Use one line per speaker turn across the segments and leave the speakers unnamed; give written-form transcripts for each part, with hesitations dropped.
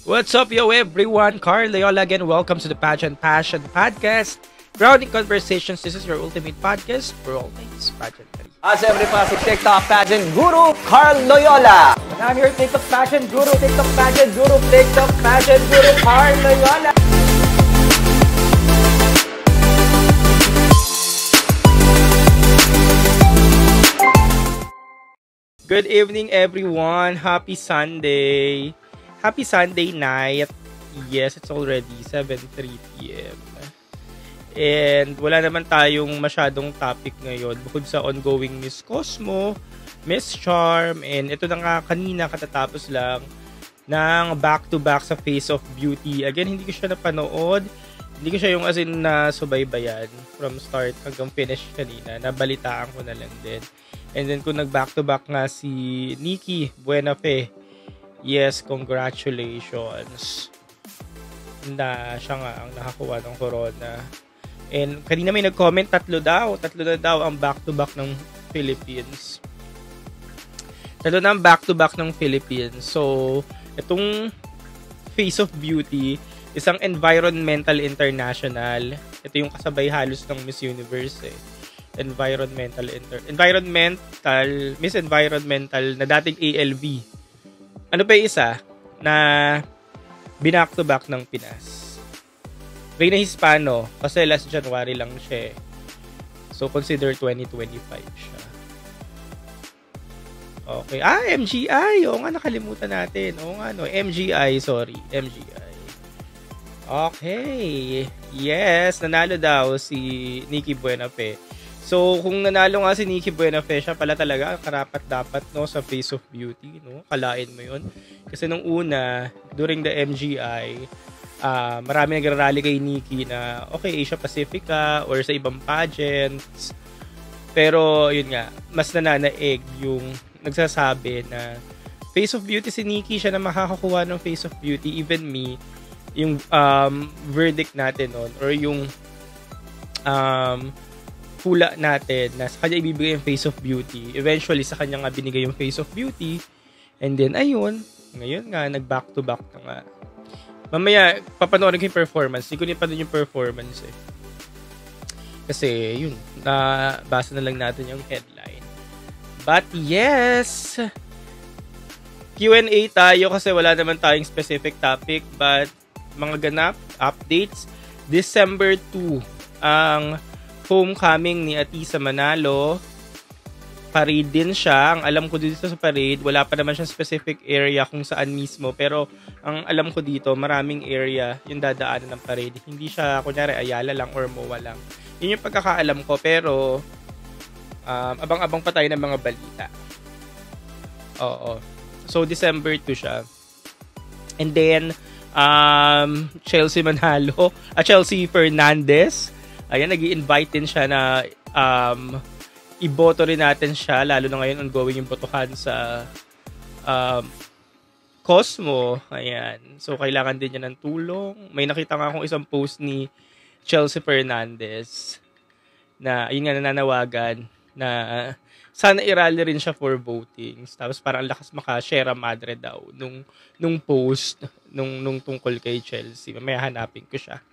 What's up, yo, everyone? Carl Loyola again. Welcome to the Pageant Passion Podcast. Grounding Conversations. This is your ultimate podcast for all things pageantry.
Siyempre pa si TikTok Pageant Guru, Carl Loyola. And I'm your TikTok Pageant Guru, TikTok Pageant Guru, TikTok Pageant Guru, Carl Loyola.
Good evening, everyone. Happy Sunday. Happy Sunday night. Yes, it's already 7:03 p.m. And wala naman tayong masyadong topic ngayon bukod sa ongoing Miss Cosmo, Miss Charm, and ito na nga kanina katatapos lang ng back-to-back sa Face of Beauty. Again, hindi ko siya napanood. Hindi ko siya yung as in na subaybayan from start hanggang finish kanina. Nabalitaan ko na lang din. And then kung nag-back-to-back nga si Nikki Buenafe, yes, congratulations. Na siya nga ang nakakuha ng corona. And kanina may nag-comment, tatlo na daw ang back-to-back ng Philippines. Tatlo na ang back-to-back ng Philippines. So, itong Face of Beauty, isang environmental international. Ito yung kasabay halos ng Miss Universe eh. Miss Environmental na dating ALV. Ano pa yung isa na binak-to-back ng Pinas? Reyna Hispano, kasi last January lang siya. So, consider 2025 siya. Okay. MGI. Oo nga, nakalimutan natin. Oo nga, no. MGI. Okay. Yes, nanalo daw si Nikki Buenafe. So, kung nanalo nga si Nikki Buenafe, siya pala talaga karapat-dapat no, sa Face of Beauty. No? Kalain mo yun. Kasi nung una, during the MGI, marami nagrarally kay Nikki na, okay, Asia Pacifica or sa ibang pageants. Pero, yun nga, mas nananaig yung nagsasabi na Face of Beauty si Nikki, siya na makakakuha ng Face of Beauty. Even me, yung verdict natin nun, or yung hula natin na sa kanya ibibigay yung Face of Beauty. Eventually, sa kanya nga binigay yung Face of Beauty. And then, ayun. Ngayon nga, nag-back-to-back na nga. Mamaya, papanoorin ko yung performance. Hindi ko pa din yung performance eh. Kasi, yun. Nabasa na lang natin yung headline. But, yes! Q&A tayo kasi wala naman tayong specific topic. But, mga ganap, updates. December 2, ang homecoming ni Atisa Manalo. Parade din siya. Ang alam ko dito sa parade, wala pa naman siyang specific area kung saan mismo. Pero ang alam ko dito, maraming area yung dadaanan ng parade. Hindi siya, kunyari, Ayala lang or MOA lang. Yun yung pagkakaalam ko. Pero, abang-abang pa tayo ng mga balita. Oo. So, December 2 siya. And then, Chelsea Fernandez. Ayan, nag-i-invite din siya na iboto rin natin siya, lalo na ngayon ongoing yung botohan sa Cosmo. Ayan. So, kailangan din niya ng tulong. May nakita nga akong isang post ni Chelsea Fernandez na, ayun nga, nananawagan na sana i-rally rin siya for voting. Tapos parang ang lakas maka-share madre daw nung post nung tungkol kay Chelsea. Mamaya hanapin ko siya.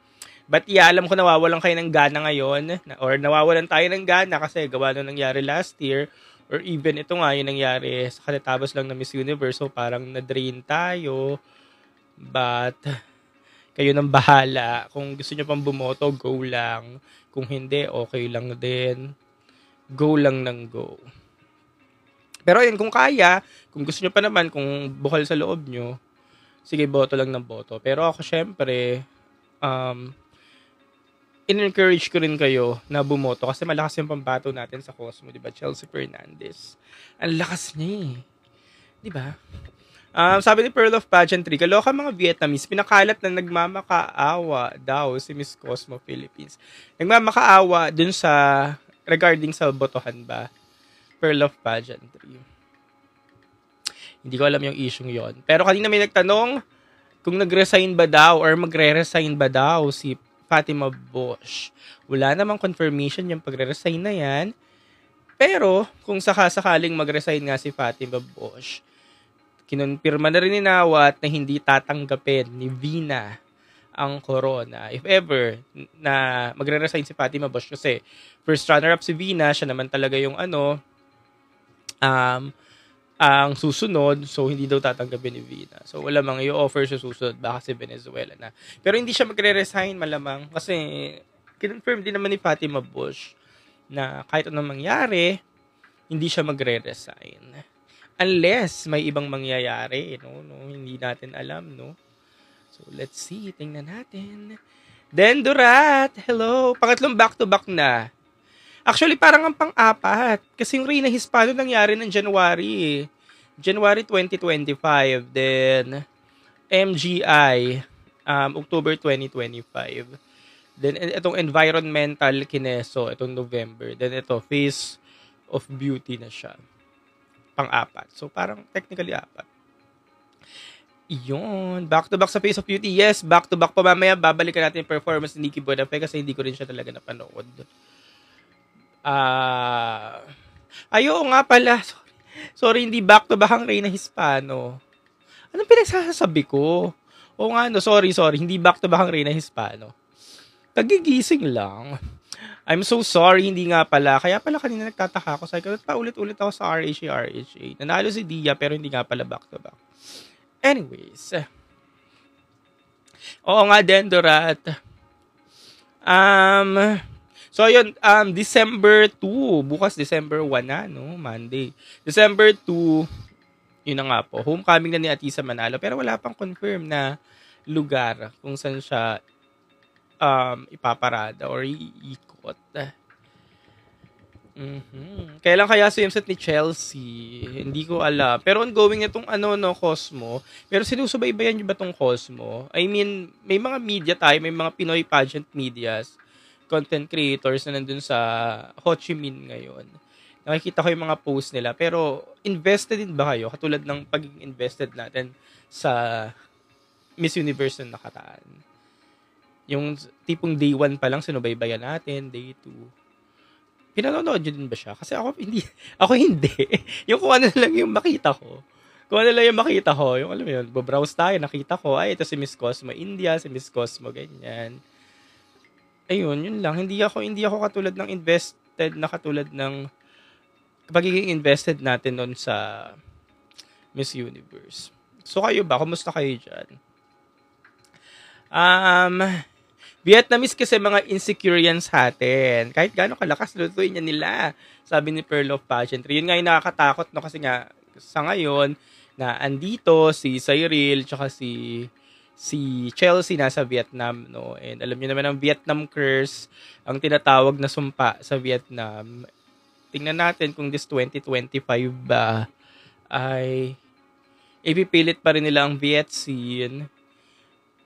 But yeah, alam ko nawawalan kayo ng gana ngayon or nawawalan tayo ng gana kasi gawa nung nangyari last year or even ito nga yung nangyari sa katatapos lang ng Miss Universe. So parang na-drain tayo. But kayo nang bahala. Kung gusto nyo pang bumoto, go lang. Kung hindi, okay lang din. Go lang ng go. Pero yun, kung kaya, kung gusto nyo pa naman, kung bukal sa loob nyo, sige, boto lang ng boto. Pero ako syempre, in-encourage ko rin kayo na bumoto kasi malakas yung pambato natin sa Cosmo, di ba? Chelsea Fernandez. Ang lakas niya eh. Di ba? Sabi ni Pearl of Pageantry, kaloka mga Vietnamese, pinakalat na nagmamakaawa daw si Miss Cosmo Philippines. Nagmamakaawa dun sa, regarding sa botohan ba? Pearl of Pageantry. Hindi ko alam yung issue yon. Pero kanina may nagtanong kung nag-resign ba daw or magre-resign ba daw si Fatima Bosch. Wala namang confirmation yung pagre-resign na yan. Pero, kung sakasakaling mag-resign nga si Fatima Bosch, kinonfirma na rin ni Nawat na hindi tatanggapin ni Vina ang corona. If ever na magre-resign si Fatima Bosch kasi first runner-up si Vina, siya naman talaga yung ang susunod, so hindi daw tatanggapin ni Vina. So wala mang i-offer sa susunod, baka si Venezuela na. Pero hindi siya magre-resign malamang kasi kinonfirm din naman ni Fatima Bosch na kahit anong mangyari, hindi siya magre-resign. Unless may ibang mangyayari, no, hindi natin alam, no. So, let's see. Tingnan natin. Den Durat. Hello. Pangatlong back-to-back na. Actually, parang ang pang-apat. Kasi yung Reyna Hispano nangyari ng January. January 2025. Then, MGI. October 2025. Then, itong Environmental Kineso. Itong November. Then, ito, Face of Beauty na siya. Pang-apat. So, parang technically apat. Iyon. Back-to-back sa Face of Beauty. Yes, back-to-back pa. Mamaya babalikan natin yung performance ni Nikki Buenafe kasi hindi ko rin siya talaga napanood. Ayo nga pala. Sorry, hindi back-to-back ang Reyna Hispano. Anong pinagsasabi ko? O nga, no, sorry. Hindi back-to-back ang Reyna Hispano. Kagigising lang. I'm so sorry, hindi nga pala. Kaya pala kanina nagtataka ako. Sabi ko, paulit-ulit ako sa RHA. Nanalo si Dia pero hindi nga pala back-to-back. Anyways. Oo nga, Dendorat. So, yun. December 2. Bukas, December 1 na, no? Monday. December 2, yun na nga po. Homecoming na ni Atisa Manalo. Pero wala pang confirm na lugar kung saan siya ipaparada or iikot. Kailan kaya swimsuit ni Chelsea? Hindi ko alam. Pero ongoing na itong Cosmo. Pero sinusubaybayan nyo ba itong Cosmo? I mean, may mga media tayo, may mga Pinoy pageant medias, content creators na nandun sa Ho Chi Minh ngayon. Nakikita ko yung mga post nila. Pero invested din ba kayo? Katulad ng pagiging invested natin sa Miss Universe na nakataan. Yung tipong day 1 pa lang sinubaybayan natin, day 2. Pinanonood nyo din ba siya? Kasi ako hindi. Yung kung ano lang yung makita ko. Yung alam mo yun, browse tayo, nakita ko, ay, ito si Miss Cosmo India, si Miss Cosmo ganyan. Ayun, yun lang. Hindi ako katulad ng invested na katulad ng pagiging invested natin nun sa Miss Universe. So kayo ba? Kumusta kayo dyan? Vietnamese kasi mga insecure yan sa atin. Kahit gaano kalakas, lutuin niya nila. Sabi ni Pearl of Pageantry. Yun nga yung nakakatakot, no? Kasi nga, sa ngayon, na andito, si Cyril, tsaka si Chelsea nasa Vietnam, no? And alam niyo naman ang Vietnam curse, ang tinatawag na sumpa sa Vietnam. Tingnan natin kung this 2025 ba ay ipipilit pa rin nila ang Viet scene.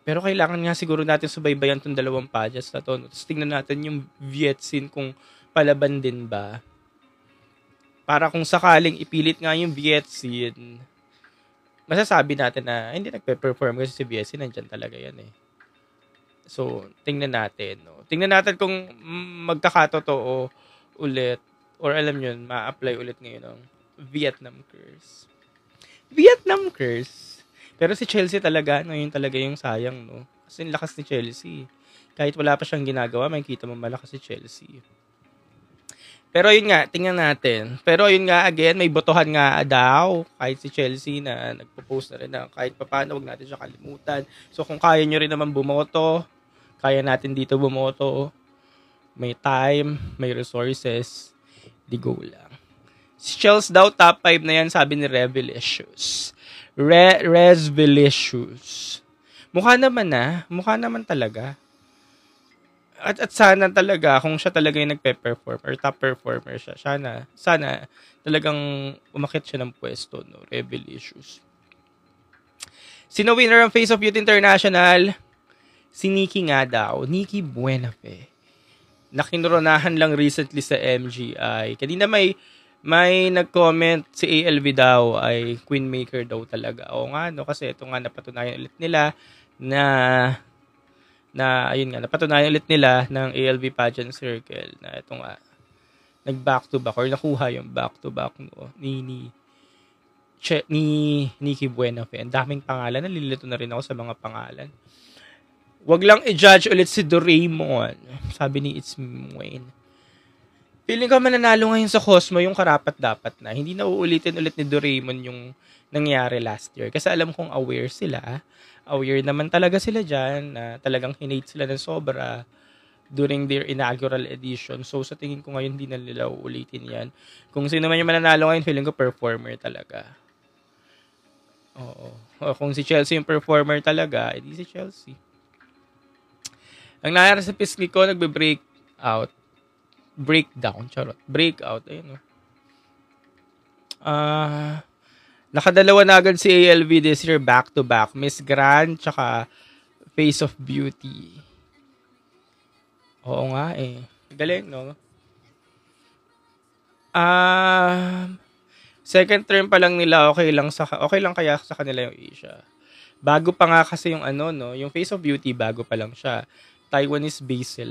Pero kailangan nga siguro natin subaybayan itong dalawang pageants na to. Tapos tingnan natin yung Viet scene kung palaban din ba. Para kung sakaling ipilit nga yung Viet scene, masasabi natin na hindi nagpe-perform kasi si Viet scene, nandyan talaga yan eh. So, tingnan natin. No? Tingnan natin kung magkakatotoo ulit or alam nyo, ma-apply ulit ngayon ng Vietnam curse. Vietnam curse. Pero si Chelsea talaga, yun talaga yung sayang, no? Kasi lakas ni Chelsea. Kahit wala pa siyang ginagawa, makikita mo malakas si Chelsea. Pero yun nga, tingnan natin. Pero yun nga, again, may botohan nga daw. Kahit si Chelsea na nagpo-post na rin na kahit papaano, wag natin siya kalimutan. So kung kaya nyo rin naman bumoto, kaya natin dito bumoto, may time, may resources, di go lang. Si Chelsea daw, top 5 na yan, sabi ni Revelicious. Resvelicious. Mukha naman talaga. At sana talaga, kung siya talaga yung nagpe-perform or top performer siya, sana talagang umakit siya ng pwesto, no? Revelicious. Sino winner ang Face of Youth International? Si Nikki nga daw. Nikki Buenafe. Nakinoronahan lang recently sa MGI. Kanina may nag-comment si ALV daw ay queenmaker daw talaga. O nga, no? Kasi ito nga napatunayan ulit nila napatunayan ulit nila ng ALV Pageant Circle na ito nga nag-back-to-back or nakuha yung back-to-back, no, ni ni Nikki Buenafe. Ang daming pangalan. Nalilito na rin ako sa mga pangalan. Wag lang i-judge ulit si Doraemon. Sabi ni It's Wayne. Feeling ko mananalo ngayon sa Cosmo yung karapat-dapat na. Hindi na uulitin ulit ni Doraemon yung nangyari last year. Kasi alam kong aware sila. Aware naman talaga sila dyan na talagang hinate sila ng sobra during their inaugural edition. So sa tingin ko ngayon hindi na nila uulitin yan. Kung sino man yung mananalo ngayon, feeling ko performer talaga. Oo. O, kung si Chelsea yung performer talaga, edi si Chelsea. Ang nangyari sa pisngi ko, nagbe-break out. Breakdown, charot. Breakout, ayun o. Nakadalawa na agad si ALV this year back-to-back. Miss Grand, tsaka Face of Beauty. Oo nga eh. Galing, no? Second term pa lang nila, okay lang kaya sa kanila yung Asia. Bago pa nga kasi yung no, yung Face of Beauty, bago pa lang siya. Taiwanese base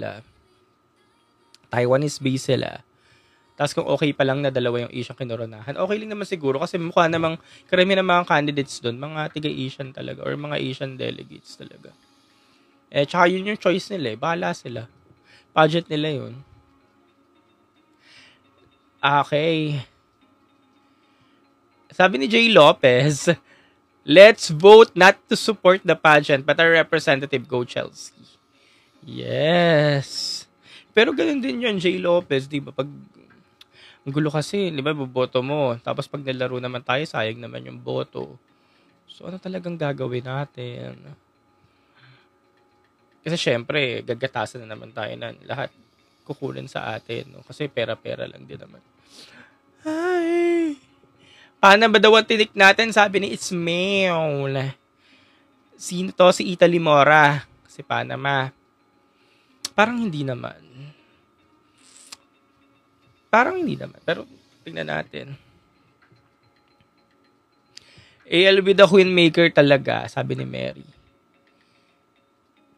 sila. Tapos kung okay pa lang na dalawa yung Asian kinoronahan, okay lang naman siguro kasi mukha namang karamihan ng mga candidates doon, mga tiga-Asian talaga or mga Asian delegates talaga. Tsaka yun yung choice nila eh. Bahala sila. Pageant nila yun. Okay. Sabi ni Jay Lopez, let's vote not to support the pageant but our representative go Chelsea. Yes. Pero ganun din yun, Jay Lopez, di ba? Pag ang gulo kasi, di ba, boboto mo. Tapos pag nalaro naman tayo, sayang naman yung boto. So, ano talagang gagawin natin? Kasi syempre, gagatasan na naman tayo na lahat kukunin sa atin. No? Kasi pera-pera lang din naman. Ay! Paano ba daw ang tinik natin? Sabi ni Ismail. Sino to? Si Italy Mora. Kasi Panama. Parang hindi naman. Pero tingnan natin. ALB the Queenmaker talaga, sabi ni Mary.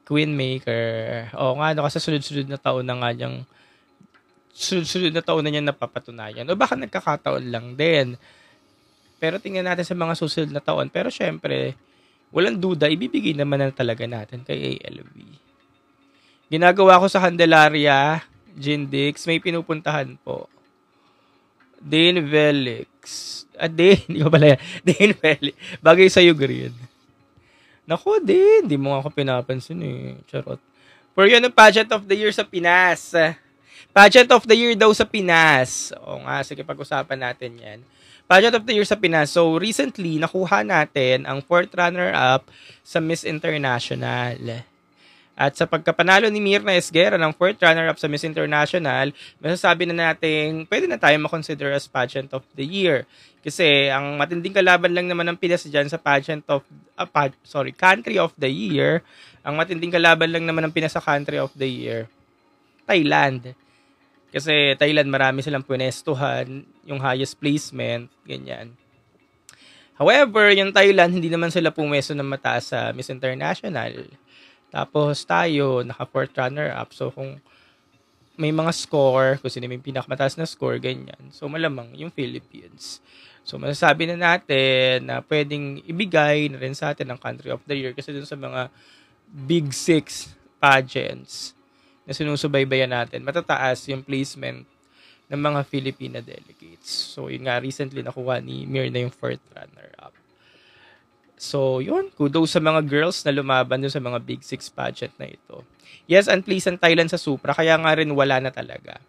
Queenmaker. Oo nga, kasi sunod-sunod na taon na nga niyang napapatunayan. O baka nagkakataon lang din. Pero tingnan natin sa mga susunod na taon. Pero syempre, walang duda, ibibigay naman na talaga natin kay ALB. Ginagawa ko sa Candelaria, Jindix, may pinupuntahan po. Dane Velix. Dane, di ba pala yan? Dane Velix. Bagay sa'yo, Green. Naku, Dane, di mo ako pinapansin eh. Charot. For yun ang Pageant of the Year sa Pinas. Pageant of the Year daw sa Pinas. Oo nga, sige, pag-usapan natin yan. Pageant of the Year sa Pinas. So, recently, nakuha natin ang 4th runner-up sa Miss International. At sa pagkapanalo ni Mirna Esguerra ng 4th runner-up sa Miss International, masasabi na natin, pwede na tayo makonsider as Pageant of the Year. Kasi ang matinding kalaban lang naman ng Pinas dyan sa Country of the Year, ang matinding kalaban lang naman ng Pinas sa Country of the Year, Thailand. Kasi Thailand, marami silang punestuhan, yung highest placement, ganyan. However, yung Thailand, hindi naman sila pumesto ng mataas sa Miss International. Tapos tayo, naka 4th runner-up. So, kung may mga score, kung sino may pinakamataas na score, ganyan. So, malamang yung Philippines. So, masasabi na natin na pwedeng ibigay na rin sa atin ang Country of the Year kasi dun sa mga Big Six pageants na sinusubaybayan natin, matataas yung placement ng mga Filipina delegates. So, yun nga, recently nakuha ni Mirna yung 4th runner-up. So, yun. Kudos sa mga girls na lumaban dun sa mga Big Six pageant na ito. Yes, unpleasant Thailand sa Supra. Kaya nga rin wala na talaga.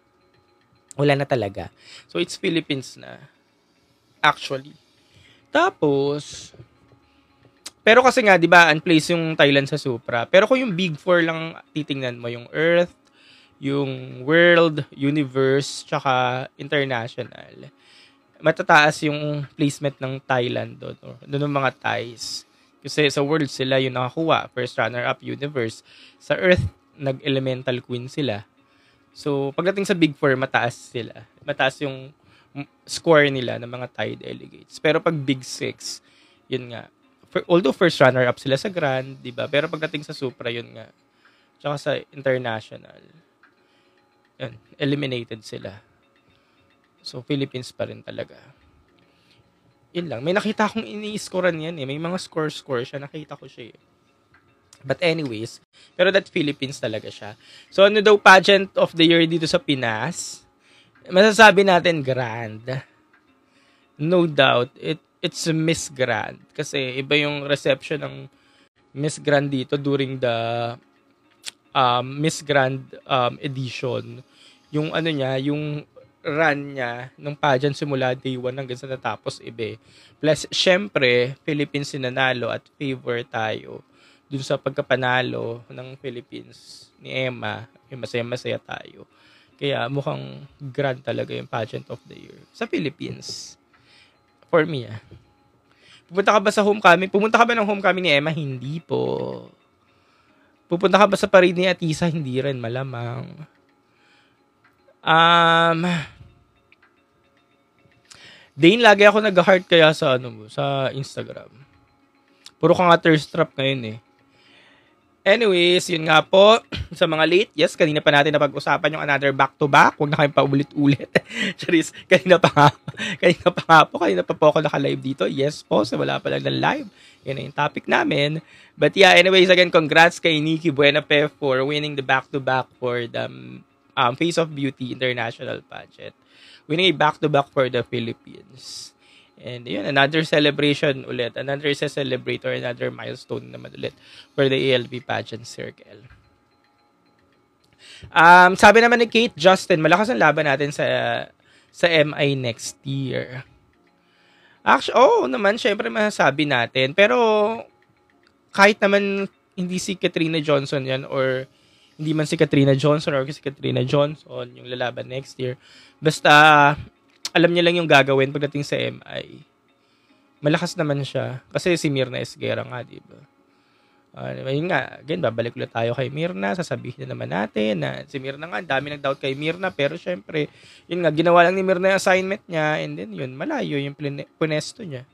So, it's Philippines na. Actually. Tapos, pero kasi nga, di ba, unplaced yung Thailand sa Supra. Pero kung yung Big Four lang titingnan mo, yung Earth, yung World, Universe, tsaka International, matataas yung placement ng Thailand doon. Doon ng mga Thais. Kasi sa World sila yung nakakuha. First runner-up, Universe. Sa Earth, nag-elemental queen sila. So, pagdating sa Big Four, mataas sila. Mataas yung score nila ng mga Thai delegates. Pero pag Big Six, yun nga. Although first runner-up sila sa Grand, diba? Pero pagdating sa Supra, yun nga. Tsaka sa International, yun, eliminated sila. So, Philippines pa rin talaga. yun lang. May nakita akong ini-scorean yan eh. May mga score siya. Nakita ko siya eh. But anyways, pero that Philippines talaga siya. So ano daw pageant of the year dito sa Pinas? Masasabi natin grand. No doubt, it's a Miss Grand. Kasi iba yung reception ng Miss Grand dito during the Miss Grand edition. Yung ano niya, yung run niya ng pageant simula day 1 hanggang sa natapos iba. Plus, syempre, Philippines sinanalo at favor tayo dun sa pagkapanalo ng Philippines ni Emma. Masaya-masaya tayo. Kaya mukhang grand talaga yung pageant of the year sa Philippines. For me, Pupunta ka ba sa homecoming? Pumunta ka ba ng homecoming ni Emma? Hindi po. Pupunta ka ba sa parade ni Atisa? Hindi rin, malamang. Dane, lagi ako nag-heart kaya sa sa Instagram. Puro ka nga thirst trap ngayon eh. Anyways, yun nga po. Sa mga late, yes, kanina pa natin napag-usapan yung another back-to-back. Huwag na kayong paulit-ulit. Charis, kanina pa po ako naka-live dito. Yes po, so wala pa lang ng live. Yan na yung topic namin. But yeah, anyways, again, congrats kay Nikki Buenape for winning the back-to-back for the Face of Beauty International Pageant. Winning a back-to-back for the Philippines. And yun, another celebration ulit. Another celebrate or another milestone naman ulit for the ALP pageant circle. Sabi naman ni Kate Justin, malakas ang laban natin sa MI next year. Actually, naman, syempre masasabi natin. Pero, kahit naman hindi si Katrina Johnson yan or hindi man si Katrina Johnson or si Katrina Johnson yung lalaban next year. Basta, alam niya lang yung gagawin pagdating sa MI. Malakas naman siya. Kasi si Mirna Esguerra nga, diba? Yun nga, again, babalik ulit tayo kay Mirna. Sasabihin na naman natin na si Mirna nga, dami nag-doubt kay Mirna. Pero syempre, yun nga, ginawa lang ni Mirna yung assignment niya. And then yun, malayo yung punesto niya.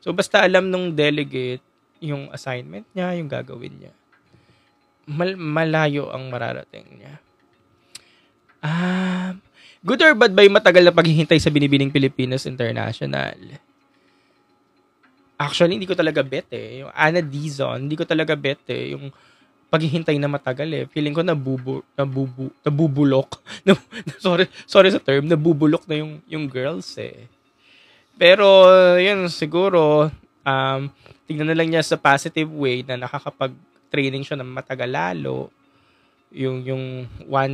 So basta alam nung delegate yung assignment niya, yung gagawin niya. Malayo ang mararating niya. Good or bad ba yung matagal na paghihintay sa Binibining Pilipinas International? Actually, hindi ko talaga bet eh. Yung Anna Dizon, hindi ko talaga bet eh. Yung paghihintay na matagal eh. Feeling ko nabubulok. sorry sa term, nabubulok na yung girls eh. Pero, yun, siguro, tignan na lang niya sa positive way na nakakapag-training siya ng matagal lalo. Yung 1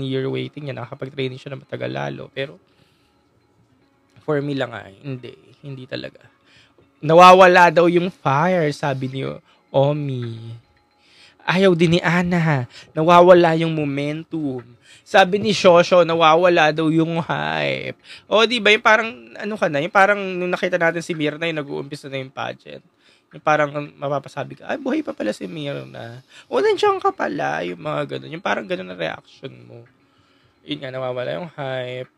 year waiting niya, nakakapag-training siya ng matagal lalo. Pero, for me lang hindi talaga. Nawawala daw yung fire, sabi ni Omi. Ayaw din ni Ana, nawawala yung momentum. Sabi ni Shosho, nawawala daw yung hype. Di ba, yung parang, yung parang nung nakita natin si Mirna, yung nag-uumpisa na yung pageant. Yung parang mapapasabi ka, ay, buhay pa pala si Mirna. Nandiyan ka pala, yung mga ganun. Yung parang ganun na reaction mo. Yun nga, nawawala yung hype.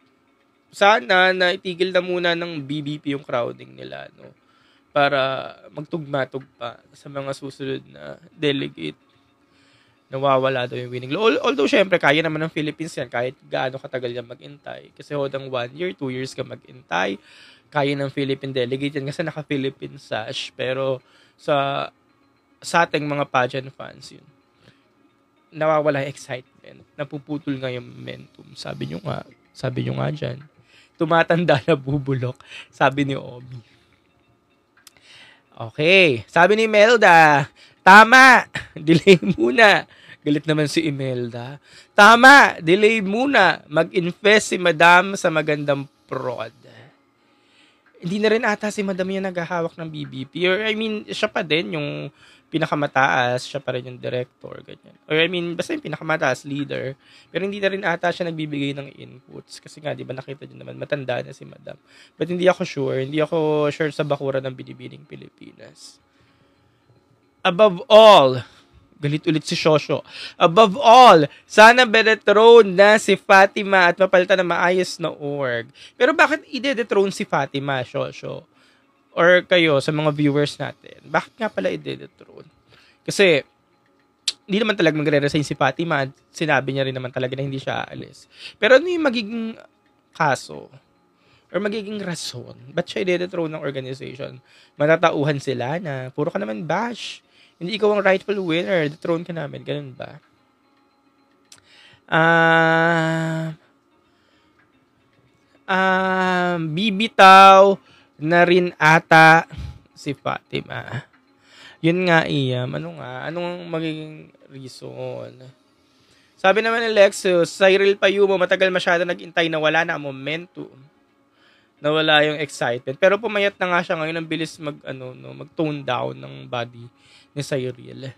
Sana na itigil na muna ng BBP yung crowding nila, no? Para magtugma-tugma sa mga susunod na delegate. Nawawala daw yung winning. Although, syempre, kaya naman ng Philippines yan kahit gaano katagal yan mag-intay. Kasi hodang 1 year, 2 years ka mag-intay. Kaya ng Philippine delegate yan kasi naka-Philippine sash. Pero sa ating mga pageant fans yun, nawawala yung excitement. Napuputol nga yung momentum. Sabi nyo nga dyan. Tumatanda na bubulok. Sabi ni Omi. Okay. Sabi ni Imelda, tama. Delay muna. Galit naman si Imelda. Tama. Delay muna. Mag-invest si Madam sa magandang prod. Hindi na rin ata si Madam yung naghahawak ng BBP. Or siya pa din yung pinakamataas. Siya pa rin yung director. Ganyan. Or basta yung pinakamataas leader. Pero hindi na rin ata siya nagbibigay ng inputs. Kasi nga, di ba nakita din naman, matanda na si Madam. But hindi ako sure. Hindi ako sure sa bakura ng Binibining Pilipinas. Above all, galit ulit si Shosho. Above all, sana be-dethrone na si Fatima at mapalitan na maayos na org. Pero bakit i-dethrone si Fatima, Shosho? Or kayo, sa mga viewers natin, bakit nga pala i-dethrone? Kasi, hindi naman talaga magre-resign si Fatima at sinabi niya rin naman talaga na hindi siya aalis. Pero ano yung magiging kaso? or magiging rason, ba't siya i-dethrone ng organization? Matatauhan sila na, puro ka naman bash. Hindi ikaw ang rightful winner. Dethrone ka namin. Ganun ba? Bibitaw na rin ata si Fatima. Yun nga, Iyam. Anong magiging reason? Sabi naman ni Lexus, Cyril Payumo, matagal masyado nag-intay na wala na ang momentum. Nawala yung excitement. Pero pumayat na nga siya ngayon. Ang bilis mag-tone down ng body ni Cyril.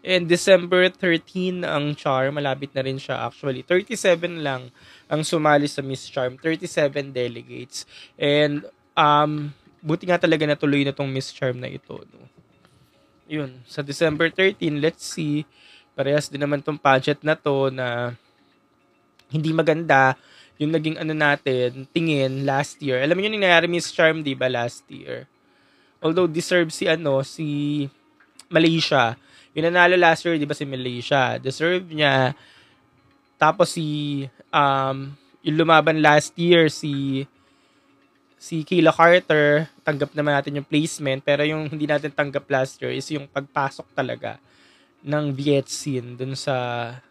And December 13 ang Charm. Malapit na rin siya actually. 37 lang ang sumali sa Miss Charm. 37 delegates. And buti nga talaga natuloy na tong Miss Charm na ito. No? Yun. Sa December 13, let's see. Parehas din naman tong pageant na to na hindi maganda yung naging natin, tingin last year. Alam niyo yung nangyari Miss Charm, di ba, last year? Although deserve si Malaysia. Yung nanalo last year, di ba si Malaysia? Deserve niya. Tapos yung lumaban last year, si Kayla Carter, tanggap naman natin yung placement. Pero yung hindi natin tanggap last year is yung pagpasok talaga ng Vietcin dun sa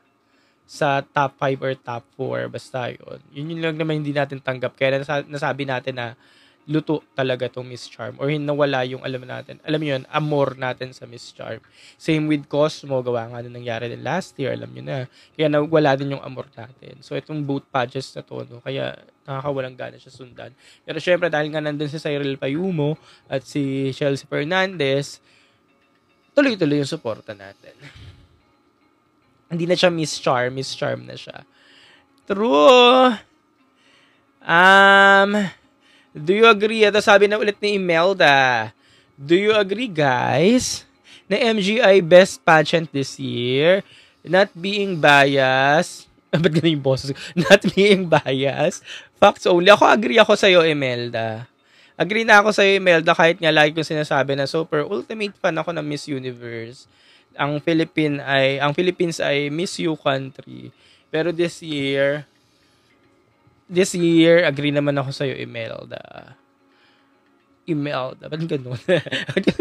top 5 or top 4. Basta yun. Yun lang naman hindi natin tanggap. Kaya nasabi natin na luto talaga tong Miss Charm or nawala yung alam mo yun, amor natin sa Miss Charm. Same with Cosmo, gawa nga nung nangyari din last year, alam nyo na. Kaya nawala din yung amor natin. So itong both pageants na to, no, kaya nakakawalang gana siya sundan. Pero syempre dahil nga nandun si Cyril Payumo at si Chelsea Fernandez, tuloy-tuloy yung suporta natin. Hindi na siya Miss Charm na siya. True. Do you agree? Ito sabi na ulit ni Imelda. Do you agree, guys, na MGI best pageant this year? Not being biased. Ba't ganun yung boses? Not being biased. Facts only. Agree ako sa'yo, Imelda. Agree na ako sa'yo, Imelda, kahit nga lagi kong sinasabi na super ultimate fan ako ng Miss Universe. Ang Philippines ay Miss You country. Pero this year, agree naman ako sa'yo, Imelda. Ba't ganun?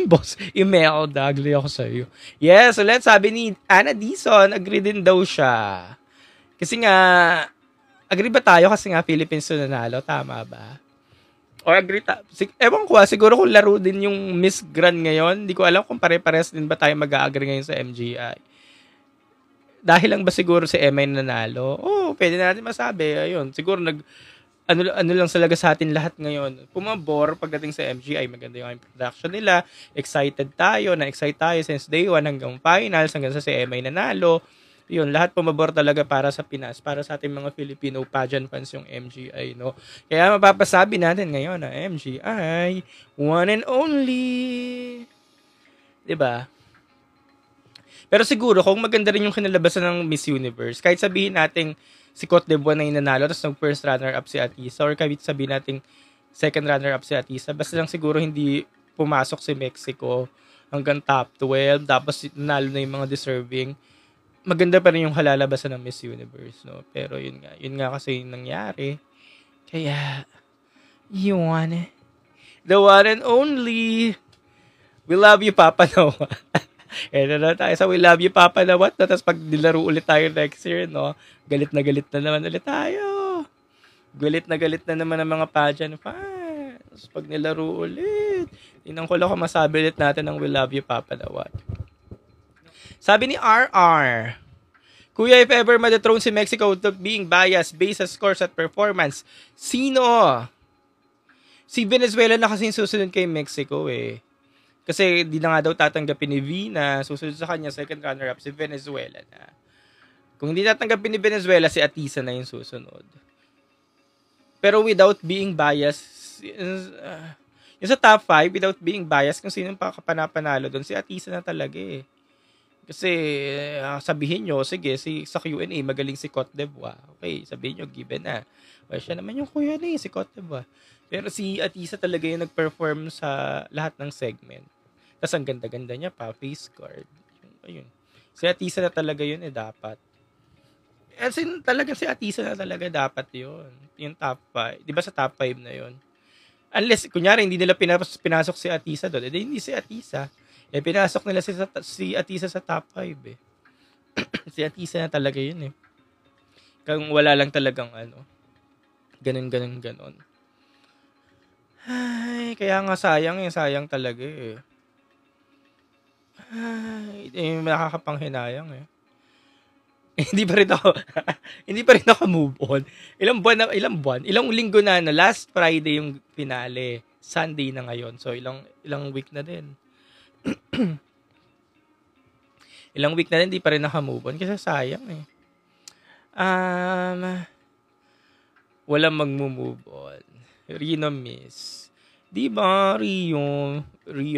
Boss, Imelda, agree ako sa'yo. Yes, so let's sabi ni Anna Dizon, agree din daw siya. Kasi nga, agree ba tayo kasi nga Philippines na nanalo? Tama ba? Or agree ewan ko siguro kung laro din yung Miss Grand ngayon. Hindi ko alam kung pare-pares din ba tayo mag-a-agree ngayon sa MGI. Dahil lang ba siguro si Emma yung nanalo? Pwede natin masabi. Ayun, siguro ano lang talaga sa atin lahat ngayon. Pumabor pagdating sa MGI. Maganda yung production nila. Excited tayo. Na-excite tayo since day 1 hanggang finals. Hanggang sa si Emma yung nanalo. Yun, lahat pumabor talaga para sa Pinas, para sa ating mga Filipino pageant fans yung MGI, no? Kaya mapapasabi natin ngayon na MGI, one and only. 'Di ba? Pero siguro, kung maganda rin yung kinalabasan ng Miss Universe, kahit sabihin natin si Cote d'Ivoire na yung nanalo, tapos nag-first runner-up si Atisa, or kahit sabihin natin second runner-up si Atisa, basta lang siguro hindi pumasok si Mexico hanggang top 12, tapos nanalo na yung mga deserving, maganda pa rin yung halalabasan ng Miss Universe, no? Pero yun nga kasi yung nangyari. Kaya, yun. The one and only. We love you, Papa Noah. Na tayo sa We love you, Papa Noah. Tapos pag nilaro ulit tayo next year, no? Galit na naman ulit tayo. Galit na naman ang mga pageant fans. Pag nilaro ulit. Tingnan ko lang kung masabi ulit natin ng We love you, Papa Noah. Sabi ni RR, Kuya, if ever ma-dethrone si Mexico without being biased based sa scores at performance, sino? Si Venezuela na kasi susunod kay Mexico eh. Kasi di na nga daw tatanggapin ni V na susunod sa kanya second runner-up si Venezuela na. Kung hindi tatanggapin ni Venezuela, si Atisa na yung susunod. Pero without being biased, yung sa top 5, without being biased, kung sino pa kapanapanalo doon, si Atisa na talaga eh. Kasi sabihin nyo, sige, sa Q&A, magaling si Cote d'Ivoire. Okay, sabihin nyo, given na. Well, siya naman yung kuya na si Cote d'Ivoire. Pero si Atisa talaga yung nag-perform sa lahat ng segment. Tapos ang ganda-ganda niya pa, face card. Ayun. Si Atisa na talaga yun dapat. As in, talaga si Atisa na talaga dapat yun. Yung top 5. Di ba sa top 5 na yun? Unless, kunyari, hindi nila pinasok si Atisa doon. Hindi si Atisa. Pinasok nila si Atisa sa top 5 eh. Si Atisa na talaga yun eh. Kung wala lang talagang ganun. Ay, kaya nga sayang talaga eh. Ay, nakakapanghinayang eh. Hindi pa rin ako move on. Ilang linggo na last Friday yung finale. Sunday na ngayon. So ilang week na din. Ilang week na din, hindi pa rin naka-move on kasi sayang eh. Walang mag-move on. Rino miss. Di ba, Rio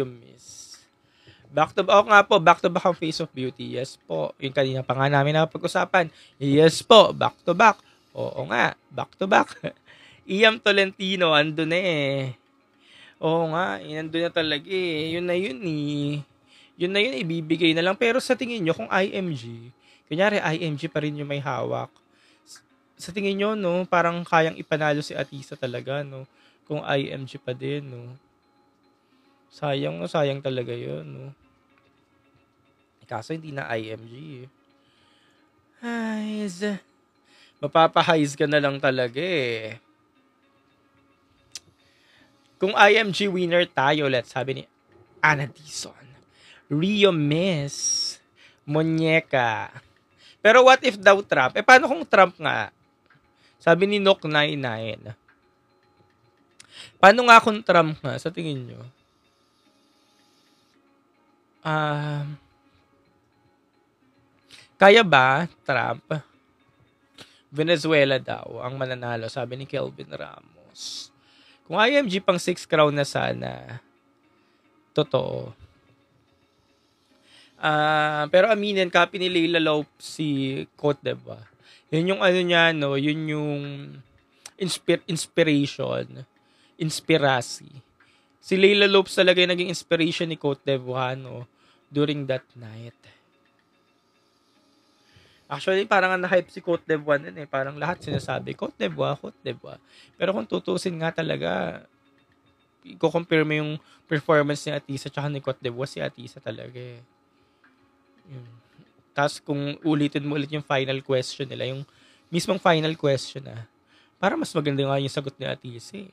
miss. Back to back ang Face of Beauty. Yes po. Yung kanina pa nga namin napag-usapan. Yes po, back to back. Oo nga, back to back. Iam Tolentino, ando na eh. Oo nga, ando na talaga eh. Yun na yun, ibibigay na lang. Pero sa tingin nyo, kung IMG, kunyari IMG pa rin yung may hawak. Sa tingin nyo, no, parang kayang ipanalo si Atisa talaga, no? Kung IMG pa din, no? Sayang talaga yun, no? Kaso hindi na IMG. Mapapahighs ka na lang talaga eh. Kung IMG winner tayo, let's sabi ni Ana Dizon. Rio miss. Monyeka. Pero what if daw Trump? Paano kung Trump nga? Sabi ni Nok99. Paano nga kung Trump nga? Sa tingin nyo? Kaya ba, Trump? Venezuela daw ang mananalo, sabi ni Kelvin Ramos. Kung IMG pang 6 crown na sana, totoo. Pero aminin, copy ni Leila Lope si Cote d'Ivoire. Yun yung niya, no? Yun yung inspirasi. Si Leila Lopes talaga yung naging inspiration ni Cote d'Ivoire, no? During that night. Actually, parang na-hype si Cote d'Ivoire nun eh. Parang lahat sinasabi, Cote d'Ivoire. Pero kung tutusin nga talaga, i-compare mo yung performance ni Atisa tsaka ni Cote d'Ivoire, si Atisa talaga eh. Tapos kung ulitin mo ulit yung final question nila, yung mismong final question para mas maganda nga yung sagot ni Atisa eh.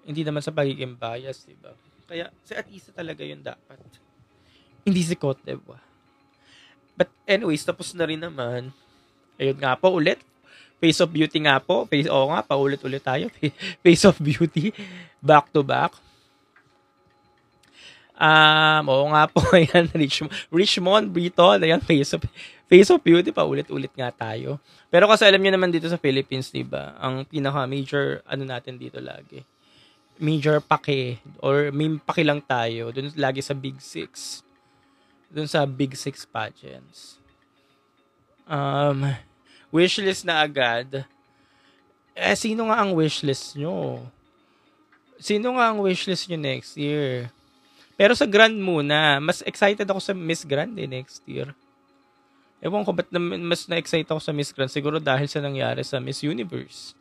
Hindi naman sa pagiging bias, diba? Kaya si Atisa talaga yun dapat. Hindi si Cote d'Ivoire. But anyways, tapos na rin naman. Ayun nga po ulit. Face of Beauty nga po. Paulit-ulit tayo. Face of Beauty. Back to back. Oo nga po. Ayan, Richmond, Briton. Ayan, Face of Beauty. Paulit-ulit nga tayo. Pero kasi alam nyo naman dito sa Philippines, diba? Ang pinaka-major, natin dito lagi. Major pake. Or may pake lang tayo. Doon lagi sa Big Six. Doon sa Big Six pageants. Wishlist na agad. Sino nga ang wishlist nyo? Sino nga ang wishlist nyo next year? Pero sa Grand muna, mas excited ako sa Miss Grand next year. Ewan ko ba't mas na-excite ako sa Miss Grand? Siguro dahil sa nangyari sa Miss Universe.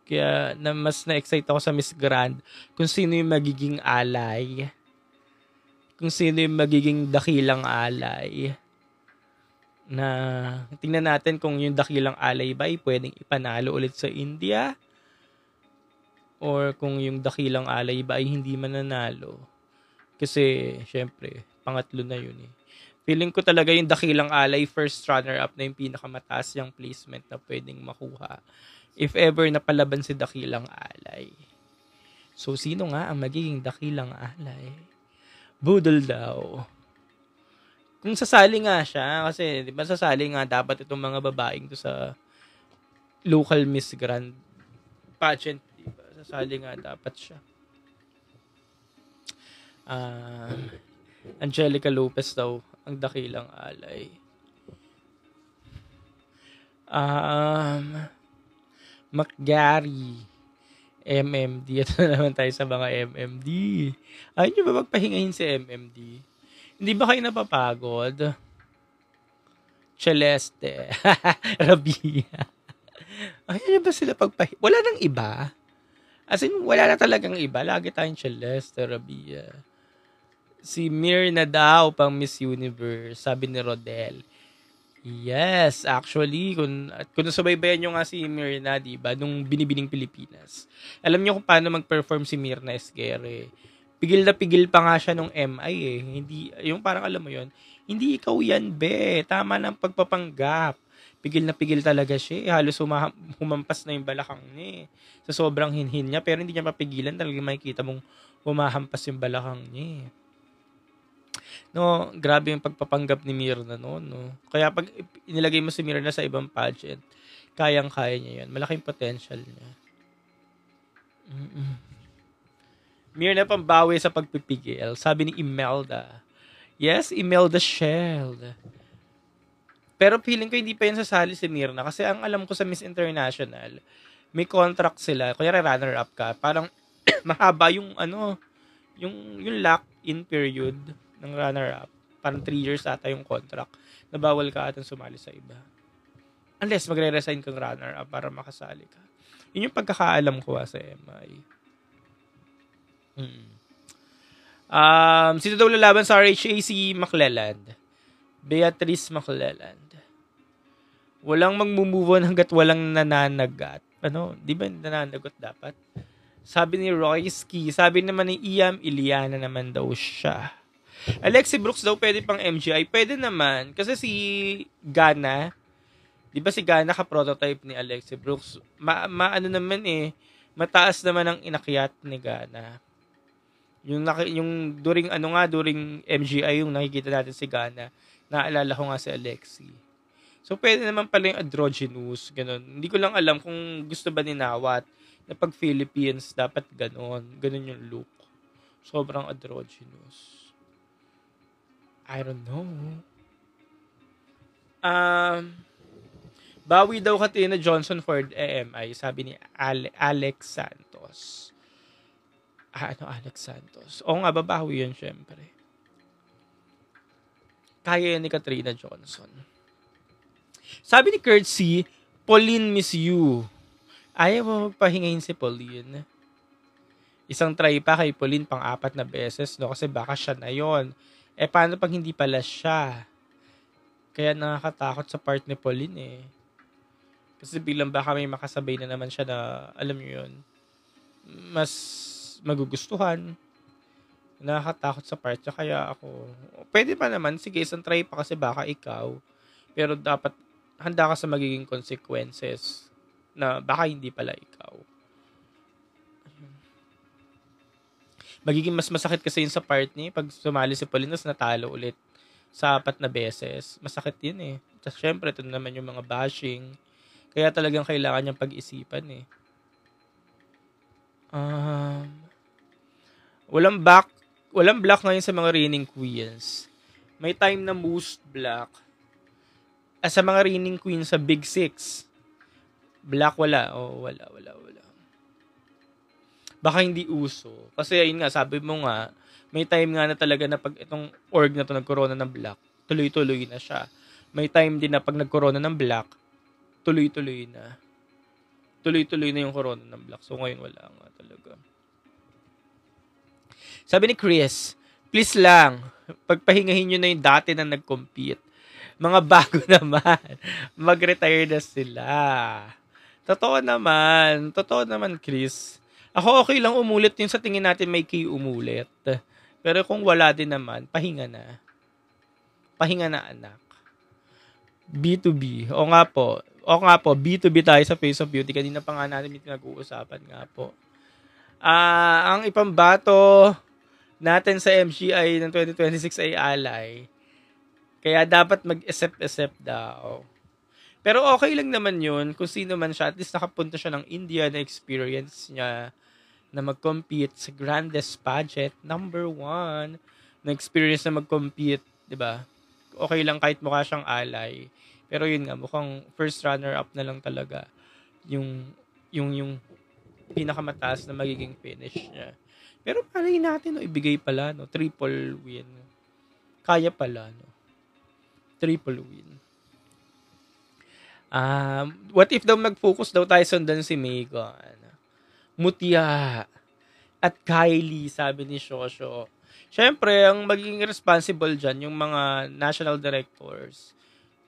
Kaya mas na-excite ako sa Miss Grand kung sino yung magiging alay. Kung sino yung magiging dakilang alay. Na tingnan natin kung yung dakilang alay ba ay pwedeng ipanalo ulit sa India. Or kung yung dakilang alay ba ay hindi mananalo. Kasi, syempre, pangatlo na yun eh. Feeling ko talaga yung dakilang alay, first runner-up na yung pinakamataas yung placement na pwedeng makuha. If ever napalaban si dakilang alay. So, sino nga ang magiging dakilang alay? Budol daw. Kung sasali nga siya, kasi di ba sasali nga dapat itong mga babaeng to sa local Miss Grand pageant, di ba? Sasali nga dapat siya. Angelica Lopez daw ang dakilang alay. McGarry, MMD. Ito na naman tayo sa mga MMD. Ayaw nyo ba magpahingahin si MMD? Hindi ba kayo napapagod? Celeste. Rabia. Ay, ba sila wala nang iba? As in, wala na talagang iba. Lagi tayong Celeste, Rabia. Si Mirna daw pang Miss Universe, sabi ni Rodel. Yes, actually, kung nasubaybayan nyo nga si Mirna, diba, nung Binibining Pilipinas, alam nyo kung paano mag-perform si Mirna Esguerre. Pigil na pigil pa nga siya nung MI eh. Hindi, yung parang alam mo yon, hindi ikaw yan, be. Tama ng pagpapanggap. Pigil na pigil talaga siya eh. Halos humampas na yung balakang niya eh. Sa sobrang hinhin niya, pero hindi niya mapigilan. Talagang makikita mong humahampas yung balakang niya eh. No, grabe yung pagpapanggap ni Mirna noon, no. Kaya pag inilagay mo si Mirna sa ibang pageant, kayang-kaya niya 'yan. Malaking potential niya. Mirna pambawi sa pagpipigil, sabi ni Imelda. Yes, Imelda Shell. Pero feeling ko hindi pa yan sasali si Mirna kasi ang alam ko sa Miss International, may contract sila. Kaya runner-up ka, parang mahaba yung yung lock-in period ng runner-up. Parang 3 years ata yung contract na bawal ka atang sumali sa iba. Unless magre-resign kang runner-up para makasali ka. Yun yung pagkakaalam ko sa MI. Sino daw lalaban sa RHA? Si McClelland. Beatrice McClelland. Walang mag-move on hanggat walang nananagat. Di ba nananagot dapat? Sabi ni Royski. Sabi naman ni Iam Iliana naman daw siya. Alexi Brooks daw pwede pang MGI. Pwede naman. Kasi si Gana, di ba si Gana ka-prototype ni Alexi Brooks? Ano naman mataas naman ang inakyat ni Gana. Yung during MGI yung nakikita natin si Gana. Naalala ko nga si Alexi. So pwede naman pala yung androgynous. Ganun. Hindi ko lang alam kung gusto ba ni Nawat na pag Philippines dapat ganun. Ganun yung look. Sobrang androgynous. I don't know. Bawi daw Katrina Johnson for AMI, sabi ni Alex Santos. Alex Santos? Oo nga, babawi yun syempre. Kaya yan ni Katrina Johnson. Sabi ni Kurt C., Pauline miss you. Ayaw mo magpahingayin si Pauline. Isang try pa kay Pauline pang 4 na beses, no? Kasi baka siya na yon. Paano pag hindi pala siya? Kaya nakakatakot sa part ni Pauline Kasi bilang baka may makasabay na naman siya na, alam niyo yun, mas magugustuhan. Nakakatakot sa part niya. Kaya ako, pwede pa naman, sige, isang try pa kasi baka ikaw. Pero dapat, handa ka sa magiging consequences na baka hindi pala ikaw. Magiging mas masakit kasi yun sa part niya. Pag sumali si Pauline, natalo ulit sa 4 na beses. Masakit yun Tapos syempre, ito naman yung mga bashing. Kaya talagang kailangan niyang pag-isipan Walang black ngayon sa mga reigning queens. May time na most black. Sa mga reigning queens sa Big Six, black wala. Wala. Baka hindi uso. Kasi ayun nga, sabi mo nga, may time nga na talaga na pag itong org na to nagkorona ng black, tuloy-tuloy na siya. May time din na pag nagkorona ng black, tuloy-tuloy na. Tuloy-tuloy na yung corona ng black. So ngayon wala nga talaga. Sabi ni Chris, please lang, pagpahingahin nyo na yung dati na nag-compete. Mga bago naman, mag-retire na sila. Totoo naman, Chris. Ako okay lang umulit yung sa tingin natin may key umulit. Pero kung wala din naman, pahinga na. Pahinga na, anak. B2B. O nga po, B2B tayo sa Face of Beauty. Kanina pa nga natin nag-uusapan nga po. Ang ipambato natin sa MGI ng 2026 ay alay. Kaya dapat mag-accept daw. Pero okay lang naman yun kung sino man siya. At least nakapunta siya ng India na experience niya na mag-compete sa grandest pageant, number 1, na experience na mag-compete, di ba? Okay lang kahit mukha siyang alay. Pero yun nga, mukhang first runner-up na lang talaga yung pinakamataas na magiging finish niya. Pero palay natin, ibigay pala, triple win. Kaya pala, triple win. What if daw mag-focus daw tayo sundan si Megan? Mutya at Kylie, sabi ni Shosho. Siyempre, ang magiging responsible dyan, yung mga national directors,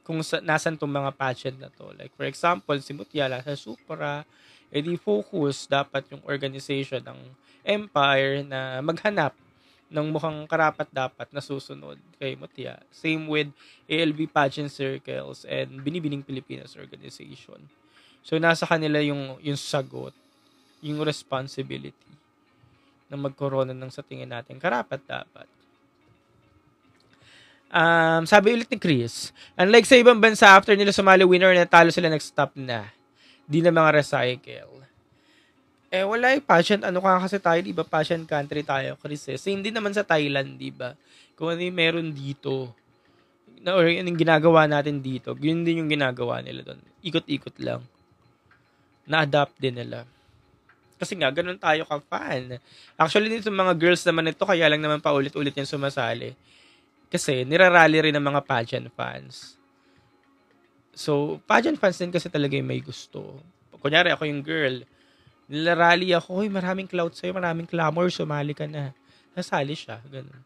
kung nasan tong mga pageant na to. Like, for example, si Mutya, sa Supra, edi focus dapat yung organization ng Empire na maghanap ng mukhang karapat-dapat na susunod kay Mutya. Same with ALB Pageant Circles and Binibining Pilipinas Organization. So, nasa kanila yung sagot, yung responsibility na magkorona ng sa tingin natin karapat-dapat. Sabi ulit ni Chris, unlike sa ibang bansa, after nila sumali winner na talo sila, nag-stop na. Di na mga recycle. Wala pageant. Ano ka kasi tayo, di ba? Pageant country tayo, Chris. Same din naman sa Thailand, di ba? Kung ano yung meron dito, or yung ginagawa natin dito, yun din yung ginagawa nila doon. Ikot-ikot lang. Na-adapt din nila. Kasi nga, ganun tayo ka-fan. Actually, dito mga girls naman ito, kaya lang naman paulit-ulit yan sumasali. Kasi, nirarally rin ng mga pageant fans. So, pageant fans din kasi talaga yung may gusto. Kunyari, ako yung girl. Nilarally ako, hoy, maraming clout sa'yo, maraming clamor, sumali ka na. Nasali siya, ganun.